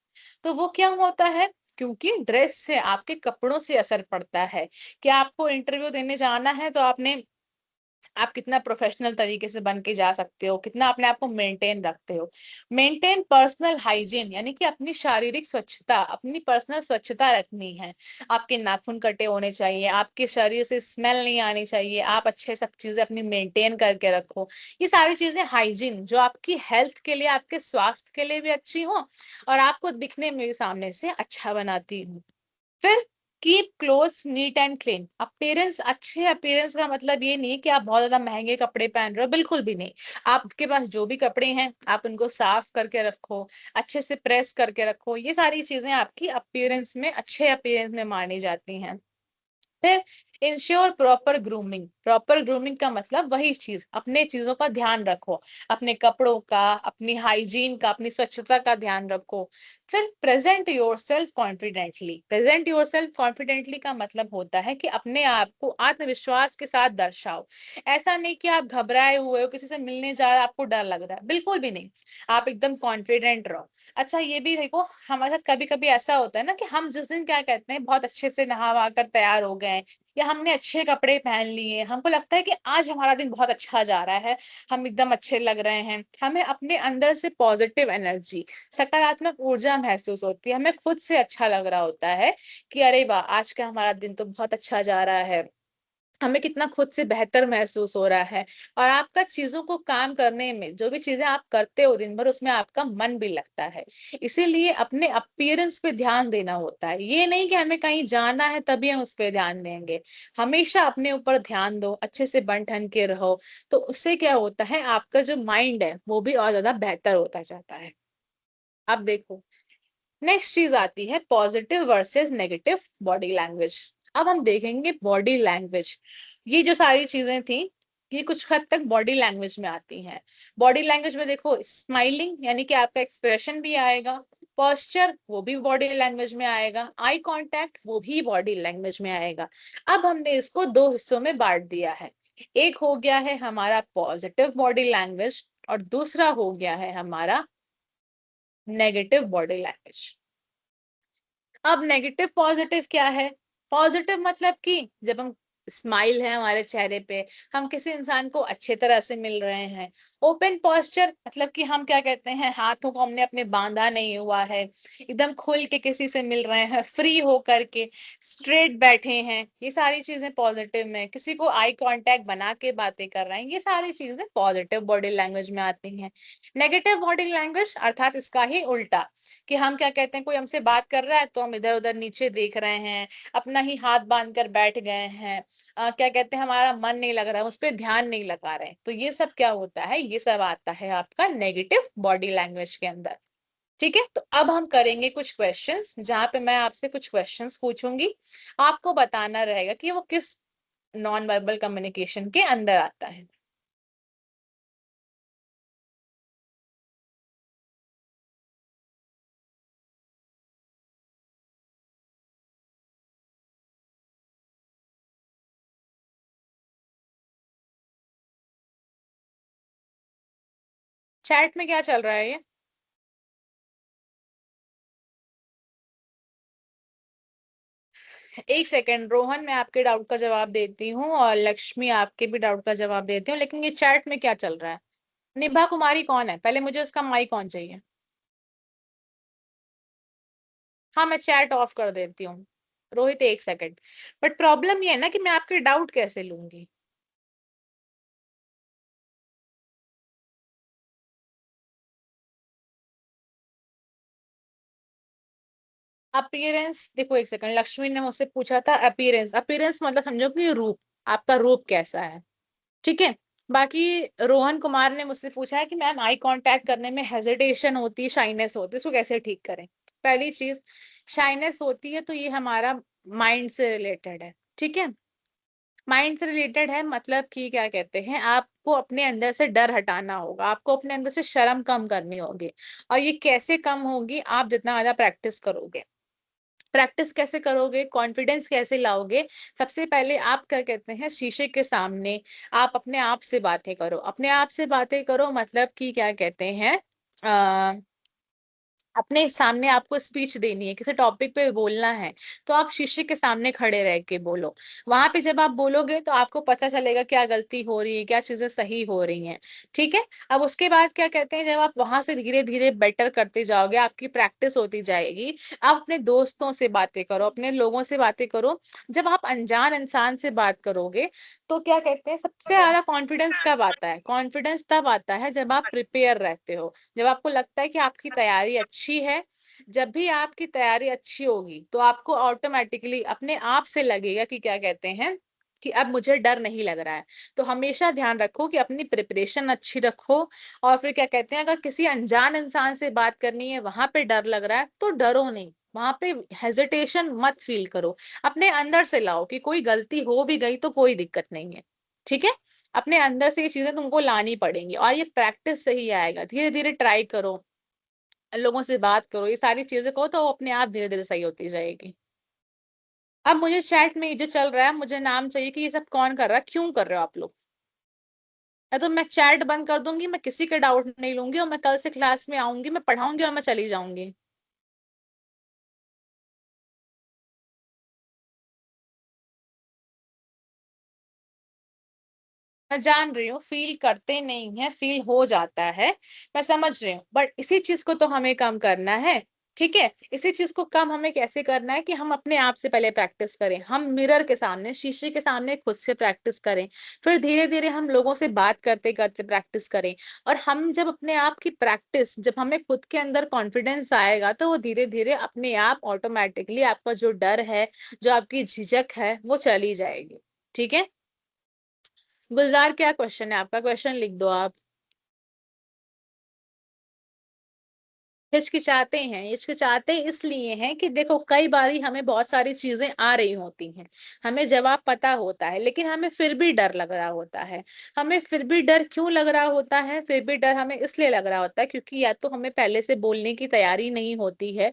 तो वो क्या होता है, क्योंकि ड्रेस से, आपके कपड़ों से असर पड़ता है कि आपको इंटरव्यू देने जाना है, तो आपने आप कितना प्रोफेशनल तरीके से बन के जा सकते हो, कितना अपने आप को मेंटेन रखते हो। मेंटेन पर्सनल हाइजीन, यानी कि अपनी शारीरिक स्वच्छता, अपनी पर्सनल स्वच्छता रखनी है। आपके नाखून कटे होने चाहिए, आपके शरीर से स्मेल नहीं आनी चाहिए, आप अच्छे सब चीजें अपनी मेंटेन करके रखो। ये सारी चीजें हाइजीन जो आपकी हेल्थ के लिए, आपके स्वास्थ्य के लिए भी अच्छी हो और आपको दिखने में भी सामने से अच्छा बनाती हूँ। फिर keep clothes neat and clean. Appearance, अच्छे अपीयरेंस का मतलब ये नहीं कि आप बहुत ज्यादा महंगे कपड़े पहन रहे हो, बिल्कुल भी नहीं। आपके पास जो भी कपड़े हैं आप उनको साफ करके रखो, अच्छे से प्रेस करके रखो। ये सारी चीजें आपकी अपीयरेंस में, अच्छे अपीयरेंस में मानी जाती हैं। फिर ensure proper grooming. Proper grooming का मतलब वही चीज, अपने चीजों का ध्यान रखो, अपने कपड़ों का, अपनी हाइजीन का, अपनी स्वच्छता का ध्यान रखो। फिर present yourself confidently. Present yourself confidently का मतलब होता है कि अपने आप को आत्मविश्वास के साथ दर्शाओ। ऐसा नहीं कि आप घबराए हुए हो, किसी से मिलने जा रहे हो, आपको डर लग रहा है, बिल्कुल भी नहीं। आप एकदम कॉन्फिडेंट रहो। अच्छा ये भी देखो, हमारे साथ कभी कभी ऐसा होता है ना कि हम जिस दिन क्या कहते हैं, बहुत अच्छे से नहा वहा कर तैयार हो गए या हमने अच्छे कपड़े पहन लिए, हमको लगता है कि आज हमारा दिन बहुत अच्छा जा रहा है, हम एकदम अच्छे लग रहे हैं, हमें अपने अंदर से पॉजिटिव एनर्जी, सकारात्मक ऊर्जा महसूस होती है, हमें खुद से अच्छा लग रहा होता है कि अरे वाह, आज का हमारा दिन तो बहुत अच्छा जा रहा है, हमें कितना खुद से बेहतर महसूस हो रहा है। और आपका चीजों को काम करने में, जो भी चीजें आप करते हो दिन भर, उसमें आपका मन भी लगता है। इसीलिए अपने अपीयरेंस पे ध्यान देना होता है। ये नहीं कि हमें कहीं जाना है तभी हम उस पर ध्यान देंगे। हमेशा अपने ऊपर ध्यान दो, अच्छे से बन ठन के रहो। तो उससे क्या होता है, आपका जो माइंड है वो भी और ज्यादा बेहतर होता जाता है। अब देखो, नेक्स्ट चीज आती है positive versus negative body language. अब हम देखेंगे बॉडी लैंग्वेज। ये जो सारी चीजें थी, ये कुछ हद तक बॉडी लैंग्वेज में आती हैं। बॉडी लैंग्वेज में देखो, स्माइलिंग यानी कि आपका एक्सप्रेशन भी आएगा, पोस्चर वो भी बॉडी लैंग्वेज में आएगा, आई कांटेक्ट वो भी बॉडी लैंग्वेज में आएगा। अब हमने इसको दो हिस्सों में बांट दिया है। एक हो गया है हमारा पॉजिटिव बॉडी लैंग्वेज और दूसरा हो गया है हमारा नेगेटिव बॉडी लैंग्वेज। अब नेगेटिव पॉजिटिव क्या है? पॉजिटिव मतलब कि जब हम, स्माइल है हमारे चेहरे पे, हम किसी इंसान को अच्छे तरह से मिल रहे हैं। ओपन पोस्चर मतलब कि हम क्या कहते हैं, हाथों को हमने अपने बांधा नहीं हुआ है, एकदम खुल के किसी से मिल रहे हैं, फ्री हो करके स्ट्रेट बैठे हैं। ये सारी चीजें पॉजिटिव में, किसी को आई कांटेक्ट बना के बातें कर रहे हैं, ये सारी चीजें पॉजिटिव बॉडी लैंग्वेज में आती हैं। नेगेटिव बॉडी लैंग्वेज अर्थात इसका ही उल्टा, कि हम क्या कहते हैं, कोई हमसे बात कर रहा है तो हम इधर उधर नीचे देख रहे हैं, अपना ही हाथ बांध कर बैठ गए हैं, क्या कहते हैं, हमारा मन नहीं लग रहा है, उस पर ध्यान नहीं लगा रहे हैं। तो ये सब क्या होता है, ये सब आता है आपका नेगेटिव बॉडी लैंग्वेज के अंदर। ठीक है, तो अब हम करेंगे कुछ क्वेश्चंस, जहां पे मैं आपसे कुछ क्वेश्चंस पूछूंगी, आपको बताना रहेगा कि वो किस नॉन वर्बल कम्युनिकेशन के अंदर आता है। चैट में क्या चल रहा है ये? एक सेकंड रोहन, मैं आपके डाउट का जवाब देती हूँ और लक्ष्मी आपके भी डाउट का जवाब देती हूँ, लेकिन ये चैट में क्या चल रहा है? निभा कुमारी कौन है? पहले मुझे उसका माइक ऑन चाहिए। हाँ, मैं चैट ऑफ कर देती हूँ। रोहित एक सेकंड। बट प्रॉब्लम ये है ना कि मैं आपके डाउट कैसे लूंगी? अपीयरेंस देखो, एक सेकंड, लक्ष्मी ने मुझसे पूछा था अपीयरेंस। अपीयरेंस मतलब समझो कि रूप, आपका रूप कैसा है। ठीक है। बाकी रोहन कुमार ने मुझसे पूछा है कि मैम आई कांटेक्ट करने में हेजिटेशन होती है, शाइनेस होती है, इसको कैसे ठीक करें? पहली चीज, शाइनेस होती है तो ये हमारा माइंड से रिलेटेड है। ठीक है, माइंड से रिलेटेड है मतलब कि क्या कहते हैं, आपको अपने अंदर से डर हटाना होगा, आपको अपने अंदर से शर्म कम करनी होगी। और ये कैसे कम होगी? आप जितना ज्यादा प्रैक्टिस करोगे। प्रैक्टिस कैसे करोगे, कॉन्फिडेंस कैसे लाओगे? सबसे पहले आप क्या कहते हैं, शीशे के सामने आप अपने आप से बातें करो। अपने आप से बातें करो मतलब कि क्या कहते हैं, अपने सामने आपको स्पीच देनी है, किसी टॉपिक पे बोलना है, तो आप शीशे के सामने खड़े रह के बोलो। वहां पे जब आप बोलोगे तो आपको पता चलेगा क्या गलती हो रही है, क्या चीजें सही हो रही हैं। ठीक है। अब उसके बाद क्या कहते हैं, जब आप वहां से धीरे धीरे बेटर करते जाओगे, आपकी प्रैक्टिस होती जाएगी, आप अपने दोस्तों से बातें करो, अपने लोगों से बातें करो। जब आप अनजान इंसान से बात करोगे तो क्या कहते हैं, सबसे ज्यादा कॉन्फिडेंस कब आता है? कॉन्फिडेंस तब आता है जब आप प्रिपेयर रहते हो, जब आपको लगता है कि आपकी तैयारी अच्छी है। जब भी आपकी तैयारी अच्छी होगी तो आपको ऑटोमेटिकली अपने आप से लगेगा कि क्या कहते हैं, कि अब मुझे डर नहीं लग रहा है। तो हमेशा ध्यान रखो कि अपनी प्रिपरेशन अच्छी रखो। और फिर क्या कहते हैं, अगर किसी अनजान इंसान से बात करनी है, वहां पे डर लग रहा है, तो डरो नहीं, वहां पे हेजिटेशन मत फील करो। अपने अंदर से लाओ कि कोई गलती हो भी गई तो कोई दिक्कत नहीं है। ठीक है। अपने अंदर से ये चीजें तुमको लानी पड़ेंगी, और ये प्रैक्टिस से ही आएगा। धीरे धीरे ट्राई करो, लोगों से बात करो, ये सारी चीजें करो, तो अपने आप धीरे धीरे सही होती जाएगी। अब मुझे चैट में ये जो चल रहा है, मुझे नाम चाहिए कि ये सब कौन कर रहा है, क्यों कर रहे हो आप लोग। या तो मैं चैट बंद कर दूंगी, मैं किसी के डाउट नहीं लूंगी, और मैं कल से क्लास में आऊंगी, मैं पढ़ाऊंगी और मैं चली जाऊंगी। मैं जान रही हूँ फील करते नहीं है, फील हो जाता है, मैं समझ रही हूँ, बट इसी चीज को तो हमें कम करना है। ठीक है। इसी चीज को कम हमें कैसे करना है, कि हम अपने आप से पहले प्रैक्टिस करें, हम मिरर के सामने, शीशे के सामने खुद से प्रैक्टिस करें। फिर धीरे धीरे हम लोगों से बात करते करते प्रैक्टिस करें। और हम जब अपने आप की प्रैक्टिस, जब हमें खुद के अंदर कॉन्फिडेंस आएगा, तो वो धीरे धीरे अपने आप ऑटोमेटिकली आपका जो डर है, जो आपकी झिझक है, वो चली जाएगी। ठीक है। गुलजार, क्या क्वेश्चन है आपका? क्वेश्चन लिख दो आप। हिचकिचाते हैं, हिचकिचाते इसलिए हैं कि देखो, कई बारी हमें बहुत सारी चीजें आ रही होती हैं, हमें जवाब पता होता है, लेकिन हमें फिर भी डर लग रहा होता है। हमें फिर भी डर क्यों लग रहा होता है? फिर भी डर हमें इसलिए लग रहा होता है क्योंकि या तो हमें पहले से बोलने की तैयारी नहीं होती है।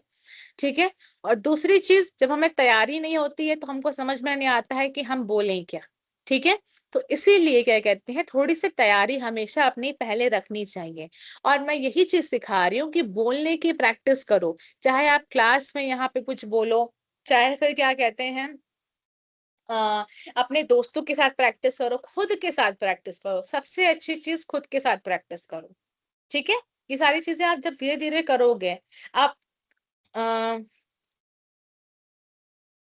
ठीक है। और दूसरी चीज, जब हमें तैयारी नहीं होती है तो हमको समझ में नहीं आता है कि हम बोलें क्या। ठीक है। तो इसीलिए क्या कहते हैं, थोड़ी सी तैयारी हमेशा अपनी पहले रखनी चाहिए। और मैं यही चीज सिखा रही हूँ कि बोलने की प्रैक्टिस करो। चाहे आप क्लास में यहाँ पे कुछ बोलो, चाहे फिर क्या कहते हैं, अ, अपने दोस्तों के साथ प्रैक्टिस करो, खुद के साथ प्रैक्टिस करो। सबसे अच्छी चीज खुद के साथ प्रैक्टिस करो। ठीक है। ये सारी चीजें आप जब धीरे धीरे करोगे, आप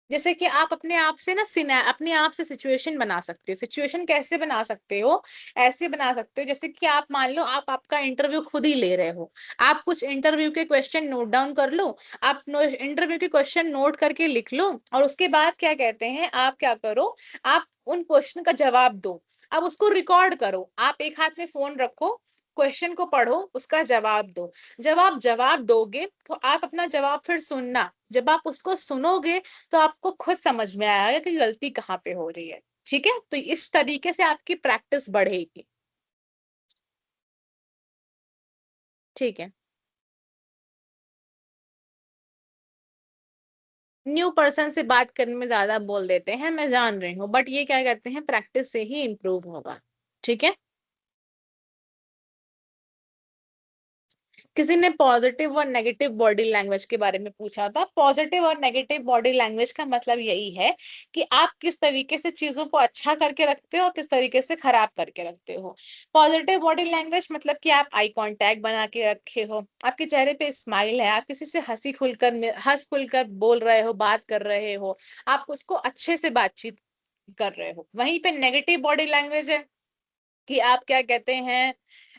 जैसे कि आप अपने आप से ना अपने आप से सिचुएशन बना सकते हो। सिचुएशन कैसे बना सकते हो? ऐसे बना सकते हो जैसे कि आप मान लो, आप आपका इंटरव्यू खुद ही ले रहे हो। आप कुछ इंटरव्यू के क्वेश्चन नोट डाउन कर लो, आप इंटरव्यू के क्वेश्चन नोट करके लिख लो, और उसके बाद क्या कहते हैं, आप क्या करो, आप उन क्वेश्चन का जवाब दो। अब उसको रिकॉर्ड करो, आप एक हाथ में फोन रखो, क्वेश्चन को पढ़ो, उसका जवाब दो। जब आप जवाब दोगे तो आप अपना जवाब फिर सुनना। जब आप उसको सुनोगे तो आपको खुद समझ में आएगा कि गलती कहाँ पे हो रही है। ठीक है। तो इस तरीके से आपकी प्रैक्टिस बढ़ेगी। ठीक है। न्यू पर्सन से बात करने में ज्यादा बोल देते हैं, मैं जान रही हूँ, बट ये क्या कहते हैं, प्रैक्टिस से ही इम्प्रूव होगा। ठीक है। किसी ने पॉजिटिव और नेगेटिव बॉडी लैंग्वेज के बारे में पूछा था। पॉजिटिव और नेगेटिव बॉडी लैंग्वेज का मतलब यही है कि आप किस तरीके से चीजों को अच्छा करके रखते हो और किस तरीके से खराब करके रखते हो। पॉजिटिव बॉडी लैंग्वेज मतलब कि आप आई कांटेक्ट बना के रखे हो, आपके चेहरे पे स्माइल है, आप किसी से हंस खुलकर बोल रहे हो, बात कर रहे हो, आप उसको अच्छे से बातचीत कर रहे हो। वहीं पे नेगेटिव बॉडी लैंग्वेज है कि आप क्या कहते हैं,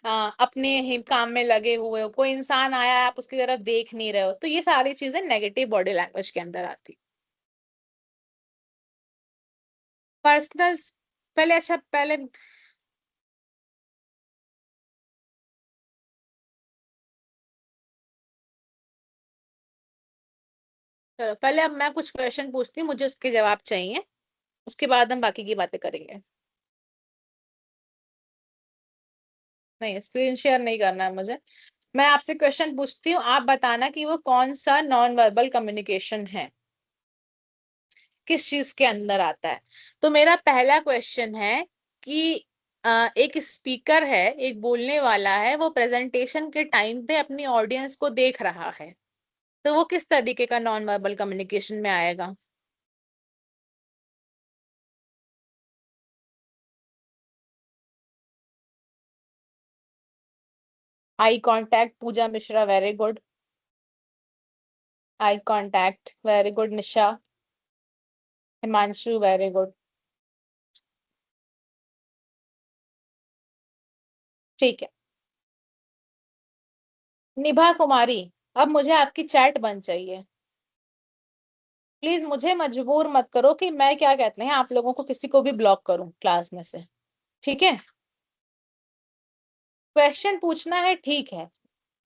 अपने ही काम में लगे हुए हो, कोई इंसान आया है, आप उसकी तरफ देख नहीं रहे हो। तो ये सारी चीजें नेगेटिव बॉडी लैंग्वेज के अंदर आती। पर्सनल, पहले अच्छा पहले चलो, पहले अब मैं कुछ क्वेश्चन पूछती हूँ, मुझे उसके जवाब चाहिए, उसके बाद हम बाकी की बातें करेंगे। नहीं, स्क्रीन शेयर नहीं करना है मुझे। मैं आपसे क्वेश्चन पूछती हूँ, आप बताना कि वो कौन सा नॉन वर्बल कम्युनिकेशन है, किस चीज के अंदर आता है। तो मेरा पहला क्वेश्चन है कि एक स्पीकर है, एक बोलने वाला है, वो प्रेजेंटेशन के टाइम पे अपनी ऑडियंस को देख रहा है। तो वो किस तरीके का नॉन वर्बल कम्युनिकेशन में आएगा? Eye contact, Pooja Mishra, very good. Eye contact, very good Nisha. Himanshu, very good. ठीक है। निभा कुमारी, अब मुझे आपकी चैट बंद चाहिए। प्लीज मुझे मजबूर मत करो कि मैं क्या कहते हैं आप लोगों को किसी को भी ब्लॉक करूं क्लास में से, ठीक है? क्वेश्चन पूछना है ठीक है,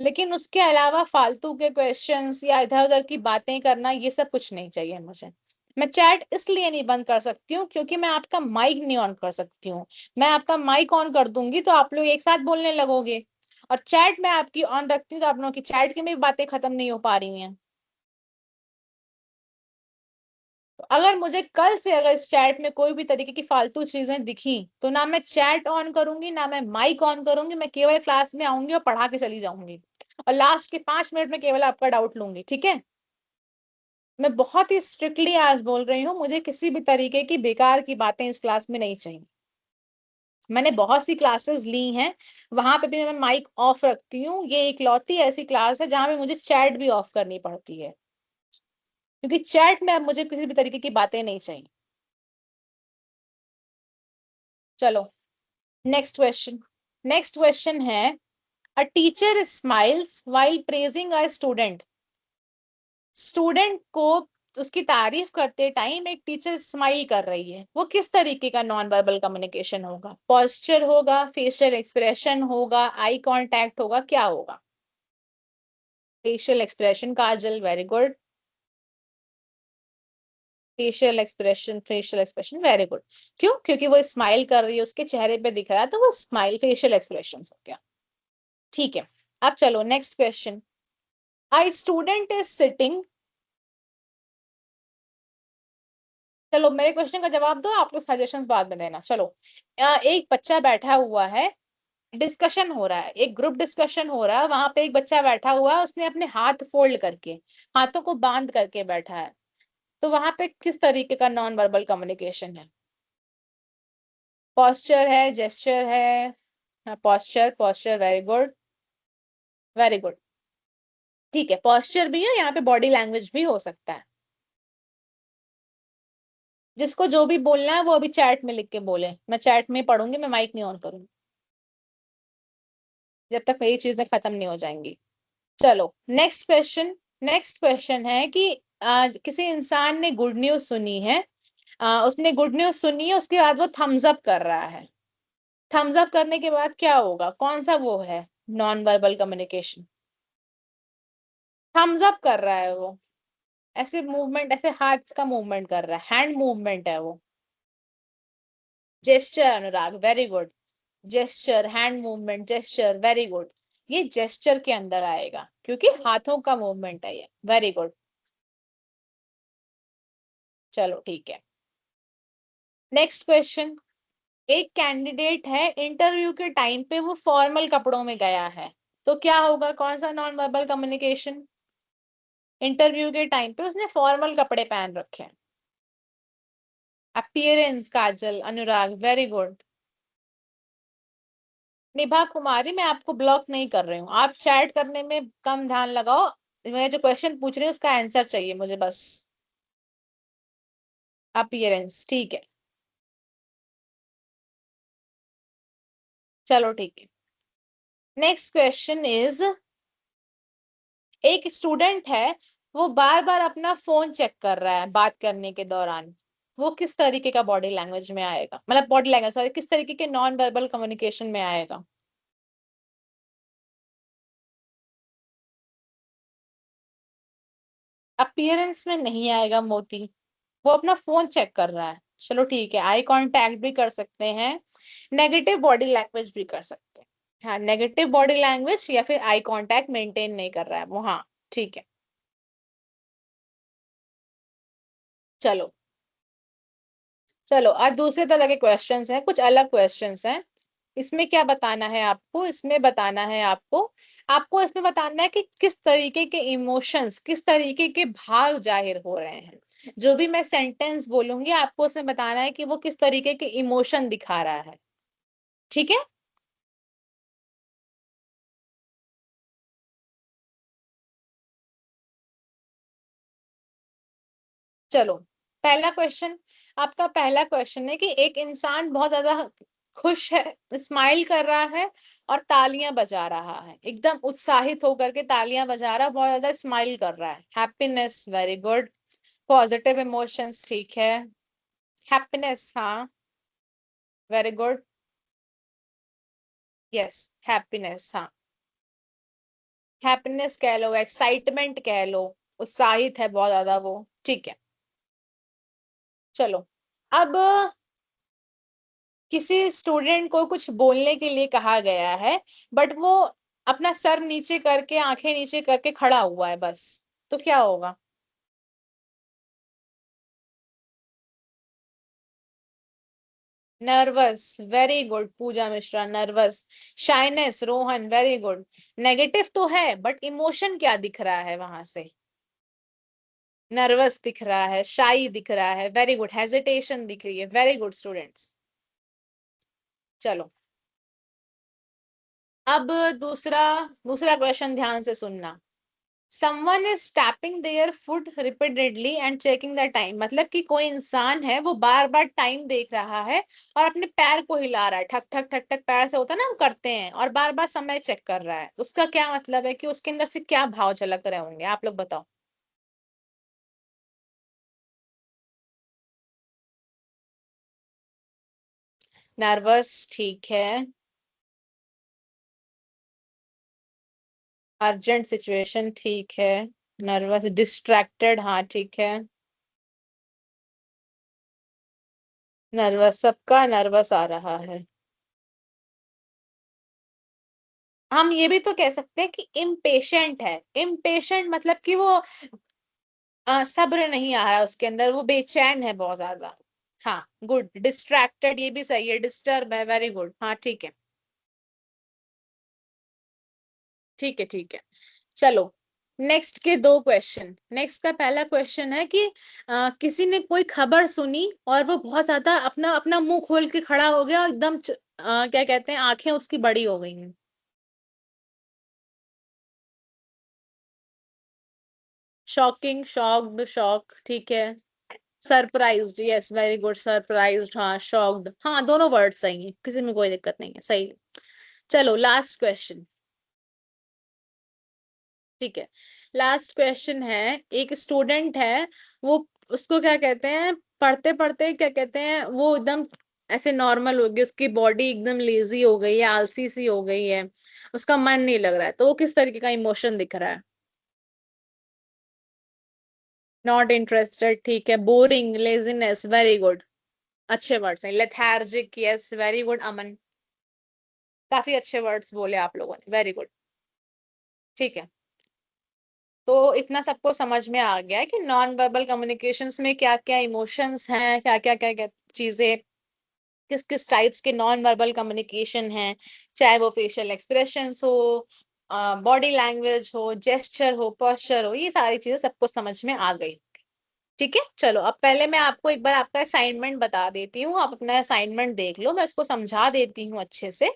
लेकिन उसके अलावा फालतू के क्वेश्चंस या इधर उधर की बातें करना ये सब कुछ नहीं चाहिए मुझे। मैं चैट इसलिए नहीं बंद कर सकती हूँ क्योंकि मैं आपका माइक नहीं ऑन कर सकती हूँ। मैं आपका माइक ऑन कर दूंगी तो आप लोग एक साथ बोलने लगोगे, और चैट में आपकी ऑन रखती हूँ तो आप लोगों की चैट की में भी बातें खत्म नहीं हो पा रही हैं। तो अगर मुझे कल से अगर इस चैट में कोई भी तरीके की फालतू चीजें दिखी तो ना मैं चैट ऑन करूंगी ना मैं माइक ऑन करूंगी, मैं केवल क्लास में आऊंगी और पढ़ा के चली जाऊंगी, और लास्ट के 5 मिनट में केवल आपका डाउट लूंगी, ठीक है? मैं बहुत ही स्ट्रिक्टली आज बोल रही हूँ, मुझे किसी भी तरीके की बेकार की बातें इस क्लास में नहीं चाहिए। मैंने बहुत सी क्लासेस ली हैं, वहां पे भी मैं माइक ऑफ रखती हूँ, ये इकलौती ऐसी क्लास है जहां पे मुझे चैट भी ऑफ करनी पड़ती है, क्योंकि चैट में अब मुझे किसी भी तरीके की बातें नहीं चाहिए। चलो नेक्स्ट क्वेश्चन। नेक्स्ट क्वेश्चन है, a teacher smiles while praising a student. Student को उसकी तारीफ करते टाइम एक टीचर स्माइल कर रही है, वो किस तरीके का नॉन वर्बल कम्युनिकेशन होगा? पॉस्चर होगा, फेशियल एक्सप्रेशन होगा, आई कांटेक्ट होगा, क्या होगा? Facial expression, Kajal, very good. Facial expression, very good. क्यों? क्योंकि वो स्माइल कर रही है, उसके चेहरे पे दिख रहा है, तो वो स्माइल फेशियल एक्सप्रेशन हो गया। ठीक है, अब चलो next question. I student is sitting. चलो मेरे क्वेश्चन का जवाब दो, आप लोग सजेशंस बाद में देना। चलो एक बच्चा बैठा हुआ है, डिस्कशन हो रहा है, एक ग्रुप डिस्कशन हो रहा है, वहां पे एक बच्चा बैठा हुआ है, उसने अपने हाथ फोल्ड करके, हाथों को बांध करके बैठा है, तो वहां पे किस तरीके का नॉन वर्बल कम्युनिकेशन है? पॉस्चर है, जेस्चर है? Posture, posture, very good, very good. ठीक है, पॉस्चर भी है, यहाँ पे बॉडी लैंग्वेज भी हो सकता है। जिसको जो भी बोलना है वो अभी चैट में लिख के बोले, मैं चैट में पढ़ूंगी, मैं माइक नहीं ऑन करूंगी जब तक मेरी चीजें खत्म नहीं हो जाएंगी। चलो नेक्स्ट क्वेश्चन। नेक्स्ट क्वेश्चन है कि आज किसी इंसान ने गुड न्यूज सुनी है, उसने गुड न्यूज सुनी है, उसके बाद वो थम्स अप कर रहा है। थम्स अप करने के बाद क्या होगा? कौन सा वो है non verbal communication? Thumbs up कर रहा है वो, ऐसे मूवमेंट, ऐसे हाथ का मूवमेंट कर रहा है, हैंड मूवमेंट है वो। Gesture Anurag, very good. Gesture, hand movement, gesture, very good. ये जेस्चर के अंदर आएगा क्योंकि हाथों का मूवमेंट है ये, वेरी गुड। चलो ठीक है, नेक्स्ट क्वेश्चन। एक कैंडिडेट है, इंटरव्यू के टाइम पे वो फॉर्मल कपड़ों में गया है, तो क्या होगा? कौन सा नॉन वर्बल कम्युनिकेशन? इंटरव्यू के टाइम पे उसने फॉर्मल कपड़े पहन रखे हैं। अपीयरेंस, काजल, अनुराग, वेरी गुड। निभा कुमारी, मैं आपको ब्लॉक नहीं कर रही हूँ, आप चैट करने में कम ध्यान लगाओ, मैं जो क्वेश्चन पूछ रही हूँ उसका आंसर चाहिए मुझे बस। अपीयरेंस, ठीक है, चलो ठीक है। नेक्स्ट क्वेश्चन इज, एक स्टूडेंट है, वो बार बार अपना फोन चेक कर रहा है बात करने के दौरान, वो किस तरीके का बॉडी लैंग्वेज में आएगा, मतलब बॉडी लैंग्वेज सॉरी, किस तरीके के नॉन वर्बल कम्युनिकेशन में आएगा? अपीयरेंस में नहीं आएगा मोती, वो अपना फोन चेक कर रहा है। चलो ठीक है, आई कांटेक्ट भी कर सकते हैं, नेगेटिव बॉडी लैंग्वेज भी कर सकते हैं। हाँ, नेगेटिव बॉडी लैंग्वेज या फिर आई कांटेक्ट मेंटेन नहीं कर रहा है वो, हाँ ठीक है। चलो चलो, और दूसरे तरह के क्वेश्चंस हैं, कुछ अलग क्वेश्चंस हैं। इसमें क्या बताना है आपको, इसमें बताना है आपको इसमें बताना है कि किस तरीके के इमोशंस, किस तरीके के भाव जाहिर हो रहे हैं। जो भी मैं सेंटेंस बोलूंगी आपको उसमें बताना है कि वो किस तरीके के इमोशन दिखा रहा है। ठीक है, चलो पहला क्वेश्चन, आपका पहला क्वेश्चन है कि एक इंसान बहुत ज्यादा खुश है, स्माइल कर रहा है और तालियां बजा रहा है, एकदम उत्साहित होकर के तालियां बजा रहा है, बहुत ज्यादा स्माइल कर रहा है। Happiness, very good. Positive emotions, ठीक है। हैप्पीनेस, हाँ, वेरी गुड। यस, हैप्पीनेस, हाँ, हैप्पीनेस कह लो, एक्साइटमेंट कह लो, उत्साहित है बहुत ज्यादा वो, ठीक है। चलो, अब किसी स्टूडेंट को कुछ बोलने के लिए कहा गया है, बट वो अपना सर नीचे करके, आंखें नीचे करके खड़ा हुआ है बस, तो क्या होगा? Nervous, very good Pooja Mishra, nervous. Shyness, Rohan, very good. Negative तो है बट इमोशन क्या दिख रहा है वहां से? नर्वस दिख रहा है, शाई दिख रहा है, वेरी गुड। हेजिटेशन दिख रही है, वेरी गुड स्टूडेंट्स। चलो, अब दूसरा दूसरा क्वेश्चन ध्यान से सुनना। Someone is tapping their foot repeatedly and checking the time, मतलब कि कोई इंसान है वो बार बार टाइम देख रहा है और अपने पैर को हिला रहा है, ठक ठक ठक ठक पैर से होता है ना, हम करते हैं, और बार बार समय चेक कर रहा है। उसका क्या मतलब है, कि उसके अंदर से क्या भाव झलक रहे होंगे, आप लोग बताओ। नर्वस, ठीक है। अर्जेंट सिचुएशन, ठीक है। नर्वस, डिस्ट्रैक्टेड, हाँ ठीक है। नर्वस, सबका नर्वस आ रहा है। हम ये भी तो कह सकते हैं कि इम्पेशेंट है। इम्पेशेंट मतलब कि वो सब्र नहीं आ रहा उसके अंदर, वो बेचैन है बहुत ज्यादा। हाँ, गुड। डिस्ट्रैक्टेड, ये भी सही है। डिस्टर्ब है, वेरी गुड, हाँ ठीक है। ठीक है, ठीक है। चलो, नेक्स्ट के दो क्वेश्चन। नेक्स्ट का पहला क्वेश्चन है कि किसी ने कोई खबर सुनी और वो बहुत ज्यादा अपना अपना मुंह खोल के खड़ा हो गया, एकदम क्या कहते हैं, आंखें उसकी बड़ी हो गई हैं। शॉकिंग, शॉक्ड, शॉक, ठीक है। Surprised, yes very good. Surprised, हाँ, शॉक्ड, हाँ, दोनों वर्ड सही है, किसी में कोई दिक्कत नहीं है, सही है। चलो, लास्ट क्वेश्चन, ठीक है। लास्ट क्वेश्चन है, एक स्टूडेंट है, वो, उसको क्या कहते हैं, पढ़ते पढ़ते क्या कहते हैं, वो एकदम ऐसे नॉर्मल हो गई, उसकी बॉडी एकदम लेजी हो गई है, आलसी सी हो गई है, उसका मन नहीं लग रहा है, तो वो किस तरीके का इमोशन दिख रहा है? नॉट इंटरेस्टेड, ठीक है। Boring, laziness, very good. अच्छे वर्ड्स हैं। लेथार्जिक, यस वेरी गुड अमन। काफी अच्छे वर्ड्स बोले आप लोगों ने, वेरी गुड। ठीक है, तो इतना सबको समझ में आ गया है कि नॉन वर्बल कम्युनिकेशंस में क्या क्या इमोशंस हैं, क्या क्या क्या क्या चीजें, किस किस टाइप्स के नॉन वर्बल कम्युनिकेशन हैं, चाहे वो फेशियल एक्सप्रेशंस हो, बॉडी लैंग्वेज हो, जेस्चर हो, पोस्चर हो, ये सारी चीजें सबको समझ में आ गई। ठीक है, चलो अब पहले मैं आपको एक बार आपका असाइनमेंट बता देती हूँ, आप अपना असाइनमेंट देख लो, मैं उसको समझा देती हूँ अच्छे से,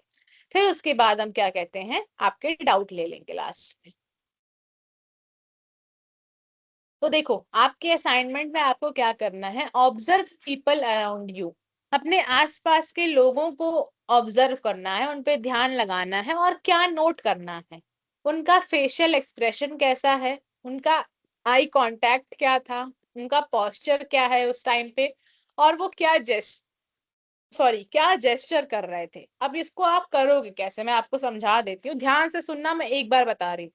फिर उसके बाद हम क्या कहते हैं, आपके डाउट ले लेंगे लास्ट में। तो देखो, आपके असाइनमेंट में आपको क्या करना है, ऑब्जर्व पीपल अराउंड यू, अपने आसपास के लोगों को ऑब्जर्व करना है, उन पे ध्यान लगाना है, और क्या नोट करना है, उनका फेशियल एक्सप्रेशन कैसा है, उनका आई कांटेक्ट क्या था, उनका पोस्चर क्या है उस टाइम पे, और वो क्या जेस्चर कर रहे थे। अब इसको आप करोगे कैसे, मैं आपको समझा देती हूँ, ध्यान से सुनना, मैं एक बार बता रही हूँ।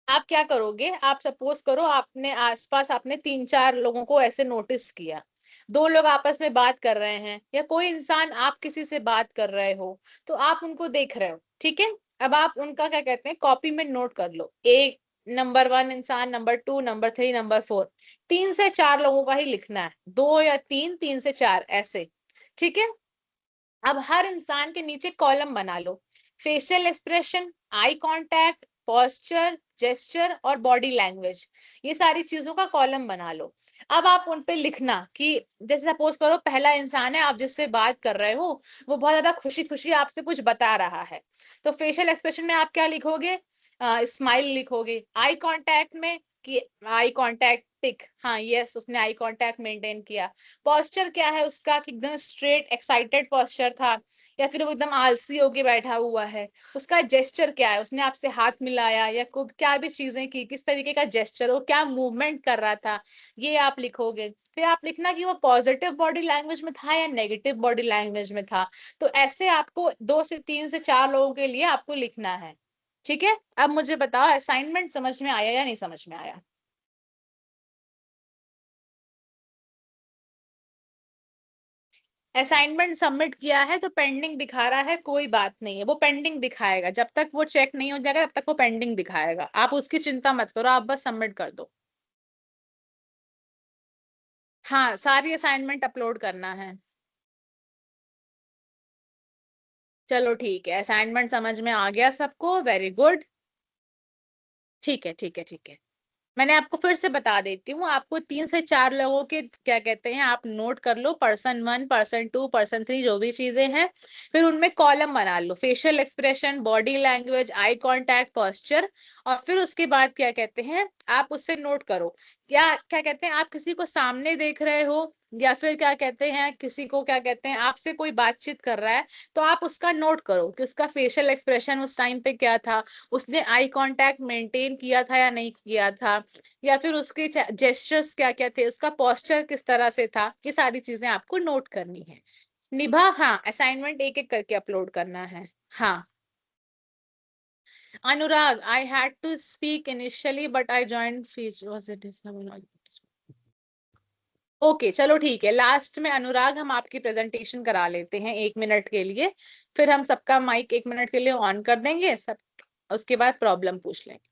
आप क्या करोगे, आप सपोज करो आपने आसपास आपने 3-4 लोगों को ऐसे नोटिस किया, दो लोग आपस में बात कर रहे हैं, या कोई इंसान आप किसी से बात कर रहे हो, तो आप उनको देख रहे हो, ठीक है। अब आप उनका क्या कहते हैं, कॉपी में नोट कर लो, एक नंबर 1 इंसान, नंबर 2, नंबर 3, नंबर 4, 3 से 4 लोगों का ही लिखना है, 2 या 3, 3 से 4 ऐसे, ठीक है। अब हर इंसान के नीचे कॉलम बना लो, facial expression, eye contact, posture, gesture और बॉडी लैंग्वेज, ये सारी चीजों का कॉलम बना लो। अब आप उन पे लिखना कि जैसे सपोज करो पहला इंसान है, आप जिससे बात कर रहे हो वो बहुत ज्यादा खुशी खुशी आपसे कुछ बता रहा है, तो फेशियल एक्सप्रेशन में आप क्या लिखोगे? स्माइल लिखोगे। आई कांटेक्ट में कि आई कांटेक्ट टिक, हाँ यस उसने आई कांटेक्ट मेंटेन किया। पोस्चर क्या है उसका कि एकदम स्ट्रेट एक्साइटेड पोस्चर था, या फिर वो एकदम आलसी होके बैठा हुआ है। उसका जेस्चर क्या है, उसने आपसे हाथ मिलाया या क्या भी चीजें की, किस तरीके का जेस्चर, वो क्या मूवमेंट कर रहा था, ये आप लिखोगे। फिर आप लिखना कि वो पॉजिटिव बॉडी लैंग्वेज में था या नेगेटिव बॉडी लैंग्वेज में था। तो ऐसे आपको 2 से 3 से 4 लोगों के लिए आपको लिखना है। ठीक है, अब मुझे बताओ असाइनमेंट समझ में आया या नहीं समझ में आया? असाइनमेंट सबमिट किया है तो पेंडिंग दिखा रहा है, कोई बात नहीं है, वो पेंडिंग दिखाएगा, जब तक वो चेक नहीं हो जाएगा तब तक वो पेंडिंग दिखाएगा, आप उसकी चिंता मत करो, आप बस सबमिट कर दो। हाँ, सारी असाइनमेंट अपलोड करना है। चलो ठीक है, असाइनमेंट समझ में आ गया सबको, वेरी गुड। ठीक है ठीक है ठीक है, मैंने आपको फिर से बता देती हूँ, आपको 3 से 4 लोगों के क्या कहते हैं आप नोट कर लो, पर्सन 1, पर्सन 2, पर्सन 3, जो भी चीजें हैं। फिर उनमें कॉलम बना लो, facial expression, body language, eye contact, posture. और फिर उसके बाद क्या कहते हैं आप उससे नोट करो, क्या क्या कहते हैं आप किसी को सामने देख रहे हो, या फिर क्या कहते हैं किसी को क्या कहते हैं आपसे कोई बातचीत कर रहा है, तो आप उसका नोट करो कि उसका फेशियल एक्सप्रेशन उस टाइम पे क्या था, उसने आई कांटेक्ट मेंटेन किया था या नहीं किया था, या फिर उसके जेस्चर्स क्या क्या थे, उसका पोस्चर किस तरह से था, ये सारी चीजें आपको नोट करनी है। निभा, हाँ असाइनमेंट एक एक करके अपलोड करना है। हाँ Anurag, I had to speak initially but I joined feature was it okay चलो ठीक है, लास्ट में अनुराग हम आपकी प्रेजेंटेशन करा लेते हैं 1 मिनट के लिए, फिर हम सबका माइक 1 मिनट के लिए ऑन कर देंगे सब, उसके बाद प्रॉब्लम पूछ लेंगे।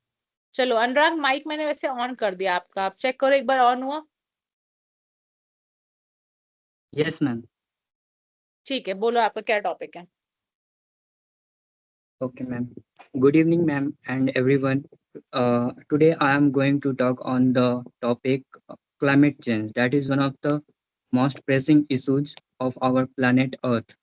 चलो अनुराग, माइक मैंने वैसे ऑन कर दिया आपका, आप चेक करो एक बार ऑन हुआ। Yes, ma'am. ठीक है, बोलो आपका क्या टॉपिक है? Okay, ma'am. Good evening, ma'am, and everyone. Today I am going to talk on the topic climate change. That is one of the most pressing issues of our planet Earth.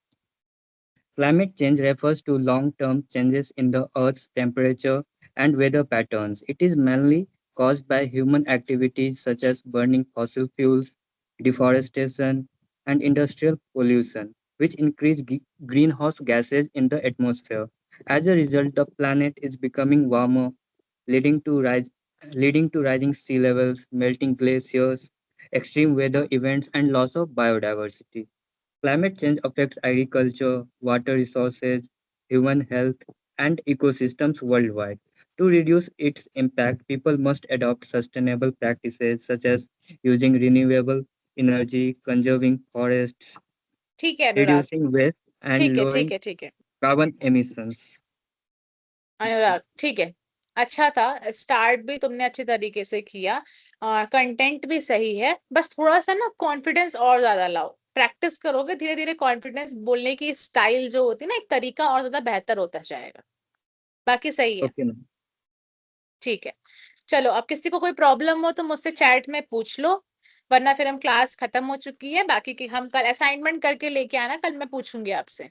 Climate change refers to long-term changes in the Earth's temperature and weather patterns. It is mainly caused by human activities such as burning fossil fuels, deforestation, and industrial pollution, which increase greenhouse gases in the atmosphere. As a result, the planet is becoming warmer, leading to rising sea levels, melting glaciers, extreme weather events, and loss of biodiversity. Climate change affects agriculture, water resources, human health, and ecosystems worldwide. To reduce its impact, people must adopt sustainable practices such as using renewable energy, conserving forests, ठीक है अनुराग, reducing waste, and ठीक है ठीक lowering है ठीक है carbon emissions. अनुराग, ठीक है, अच्छा था, स्टार्ट भी तुमने अच्छे तरीके से किया और कंटेंट भी सही है, बस थोड़ा सा ना कॉन्फिडेंस और ज्यादा लाओ, प्रैक्टिस करोगे धीरे धीरे कॉन्फिडेंस, बोलने की स्टाइल जो होती है ना, एक तरीका और ज्यादा बेहतर होता जाएगा, बाकी सही है। Okay, ma'am. ठीक है, चलो अब किसी को कोई प्रॉब्लम हो तो मुझसे चैट में पूछ लो, वरना फिर हम क्लास खत्म हो चुकी है, बाकी की हम कल असाइनमेंट करके लेके आना, कल मैं पूछूंगी आपसे।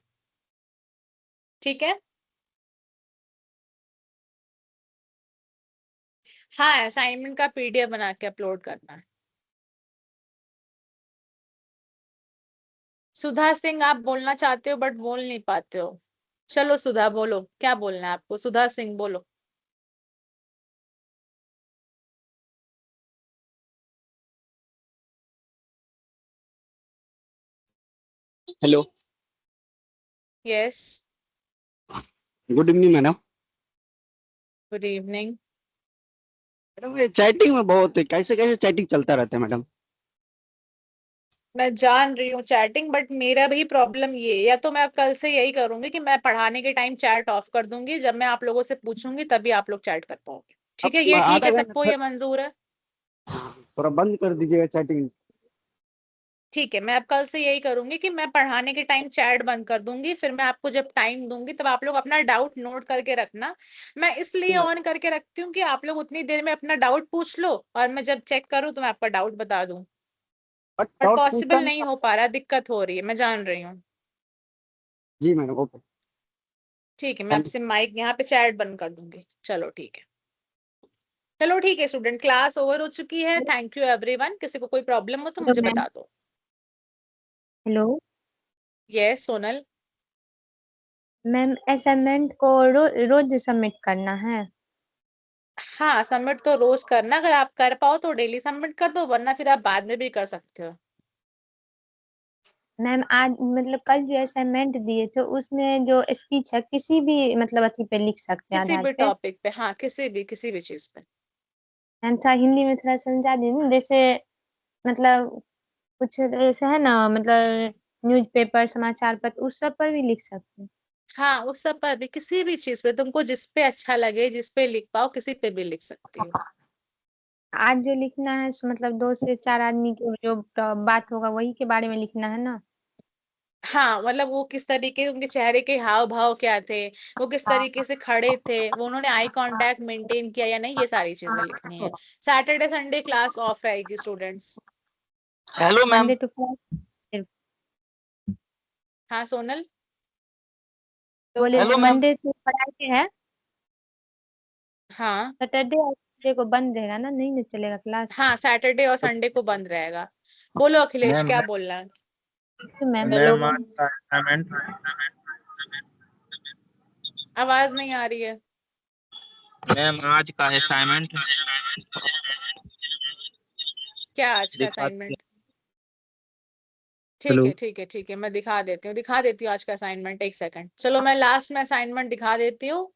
ठीक है, हाँ असाइनमेंट का पीडीएफ बना के अपलोड करना है। सुधा सिंह, आप बोलना चाहते हो बट बोल नहीं पाते हो, चलो सुधा बोलो, क्या बोलना है आपको, सुधा सिंह बोलो। Hello, yes, good evening madam. Good evening. Madam ये चैटिंग में बहुत कैसे कैसे चैटिंग चलता रहता है मैडम। मैं जान रही हूँ चैटिंग, बट मेरा भी प्रॉब्लम ये, या तो मैं अब कल से यही करूंगी कि मैं पढ़ाने के टाइम चैट ऑफ कर दूंगी, जब मैं आप लोगों से पूछूंगी तभी आप लोग चैट कर पाओगे। ठीक है, अब ये ठीक आधा है, सबको घंटा ये मंजूर है? थोड़ा बंद कर दीजिएगा चैटिंग। ठीक है, मैं अब कल से यही करूंगी कि मैं पढ़ाने के टाइम चैट बंद कर दूंगी, फिर मैं आपको जब टाइम दूंगी तब आप लोग अपना डाउट नोट करके रखना। मैं इसलिए ऑन करके रखती हूँ कि आप लोग उतनी देर में अपना डाउट पूछ लो और मैं जब चेक करूँ तो मैं आपका डाउट बता दूं। बट बट डाउट पूछता पॉसिबल नहीं नहीं हो पा रहा, दिक्कत हो रही है, मैं जान रही हूँ। जी मैडम, ओके। ठीक है, मैं आपसे माइक यहाँ पे चैट बंद कर दूंगी। चलो ठीक है, चलो ठीक है स्टूडेंट, क्लास ओवर हो चुकी है। Thank you everyone. किसी को कोई प्रॉब्लम हो तो हेलो मुझे मैम। बता दो। Hello yes Sonal. Ma'am, assignment को रोज सबमिट करना है? हाँ सबमिट तो रोज करना, अगर आप कर पाओ तो डेली सबमिट कर दो, वरना फिर आप बाद में भी कर सकते हो। मैम आज मतलब कल जो असाइनमेंट दिए थे उसमें जो स्पीच है किसी भी मतलब अथी पे लिख सकते हैं किसी आधार भी पे? टॉपिक पे, हाँ किसी भी चीज पे। मैम थोड़ा हिंदी में थोड़ा समझा दीजिए, जैसे मतलब कुछ ऐसे है ना, मतलब न्यूज़पेपर समाचार पत्र उस सब पर भी लिख सकते हैं? हाँ उस सब पर भी, किसी भी चीज पे तुमको जिस पे अच्छा लगे, जिस पे लिख पाओ, किसी पे भी लिख सकती हो। आज जो लिखना है सो मतलब 2 से 4 आदमी की जो बात होगा वही के बारे में लिखना है ना? हाँ मतलब वो किस तरीके, उनके चेहरे के हाव भाव क्या थे, वो किस तरीके से खड़े थे, वो उन्होंने आई कांटेक्ट मेंटेन किया या नहीं, ये सारी चीजें लिखनी है। सैटरडे संडे क्लास ऑफ रहेगी students. Hello ma'am. Monday to Friday? हाँ सोनल। बोले hello ma'am. Monday to Friday है, हाँ सैटरडे और संडे को बंद रहेगा ना, नहीं ना चलेगा क्लास? हाँ सैटरडे और संडे को बंद रहेगा। बोलो अखिलेश, मैम क्या बोलना है। तो मैम हेलो, मैम आज का असाइनमेंट आवाज नहीं आ रही है। मैम आज का असाइनमेंट क्या आज का दिखा। असाइनमेंट? ठीक हेलो। है ठीक है ठीक है, मैं दिखा देती हूँ आज का असाइनमेंट। एक सेकंड, चलो मैं लास्ट में असाइनमेंट दिखा देती हूँ,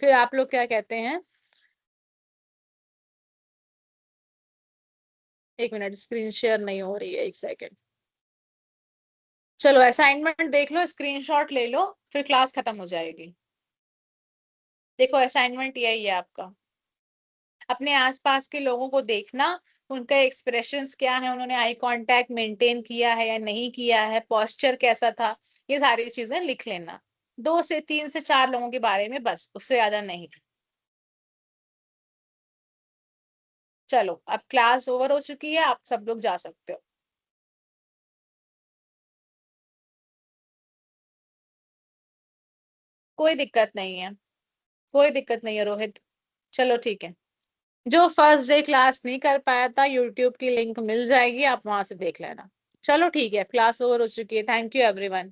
फिर आप लोग क्या कहते हैं। एक मिनट, स्क्रीन शेयर नहीं हो रही है, एक सेकंड। चलो असाइनमेंट देख लो, स्क्रीनशॉट ले लो, फिर क्लास खत्म हो जाएगी। देखो असाइनमेंट यही है आपका। अपने आसपास के लोगों को देखना, उनका एक्सप्रेशंस क्या है, उन्होंने आई कांटेक्ट मेंटेन किया है या नहीं किया है, पोस्चर कैसा था, ये सारी चीजें लिख लेना। 2 से 3 से 4 लोगों के बारे में, बस उससे ज्यादा नहीं। चलो अब क्लास ओवर हो चुकी है, आप सब लोग जा सकते हो। कोई दिक्कत नहीं है, कोई दिक्कत नहीं है रोहित। चलो ठीक है, जो फर्स्ट डे क्लास नहीं कर पाया था, यूट्यूब की लिंक मिल जाएगी, आप वहां से देख लेना। चलो ठीक है, क्लास ओवर हो चुकी है। Thank you everyone.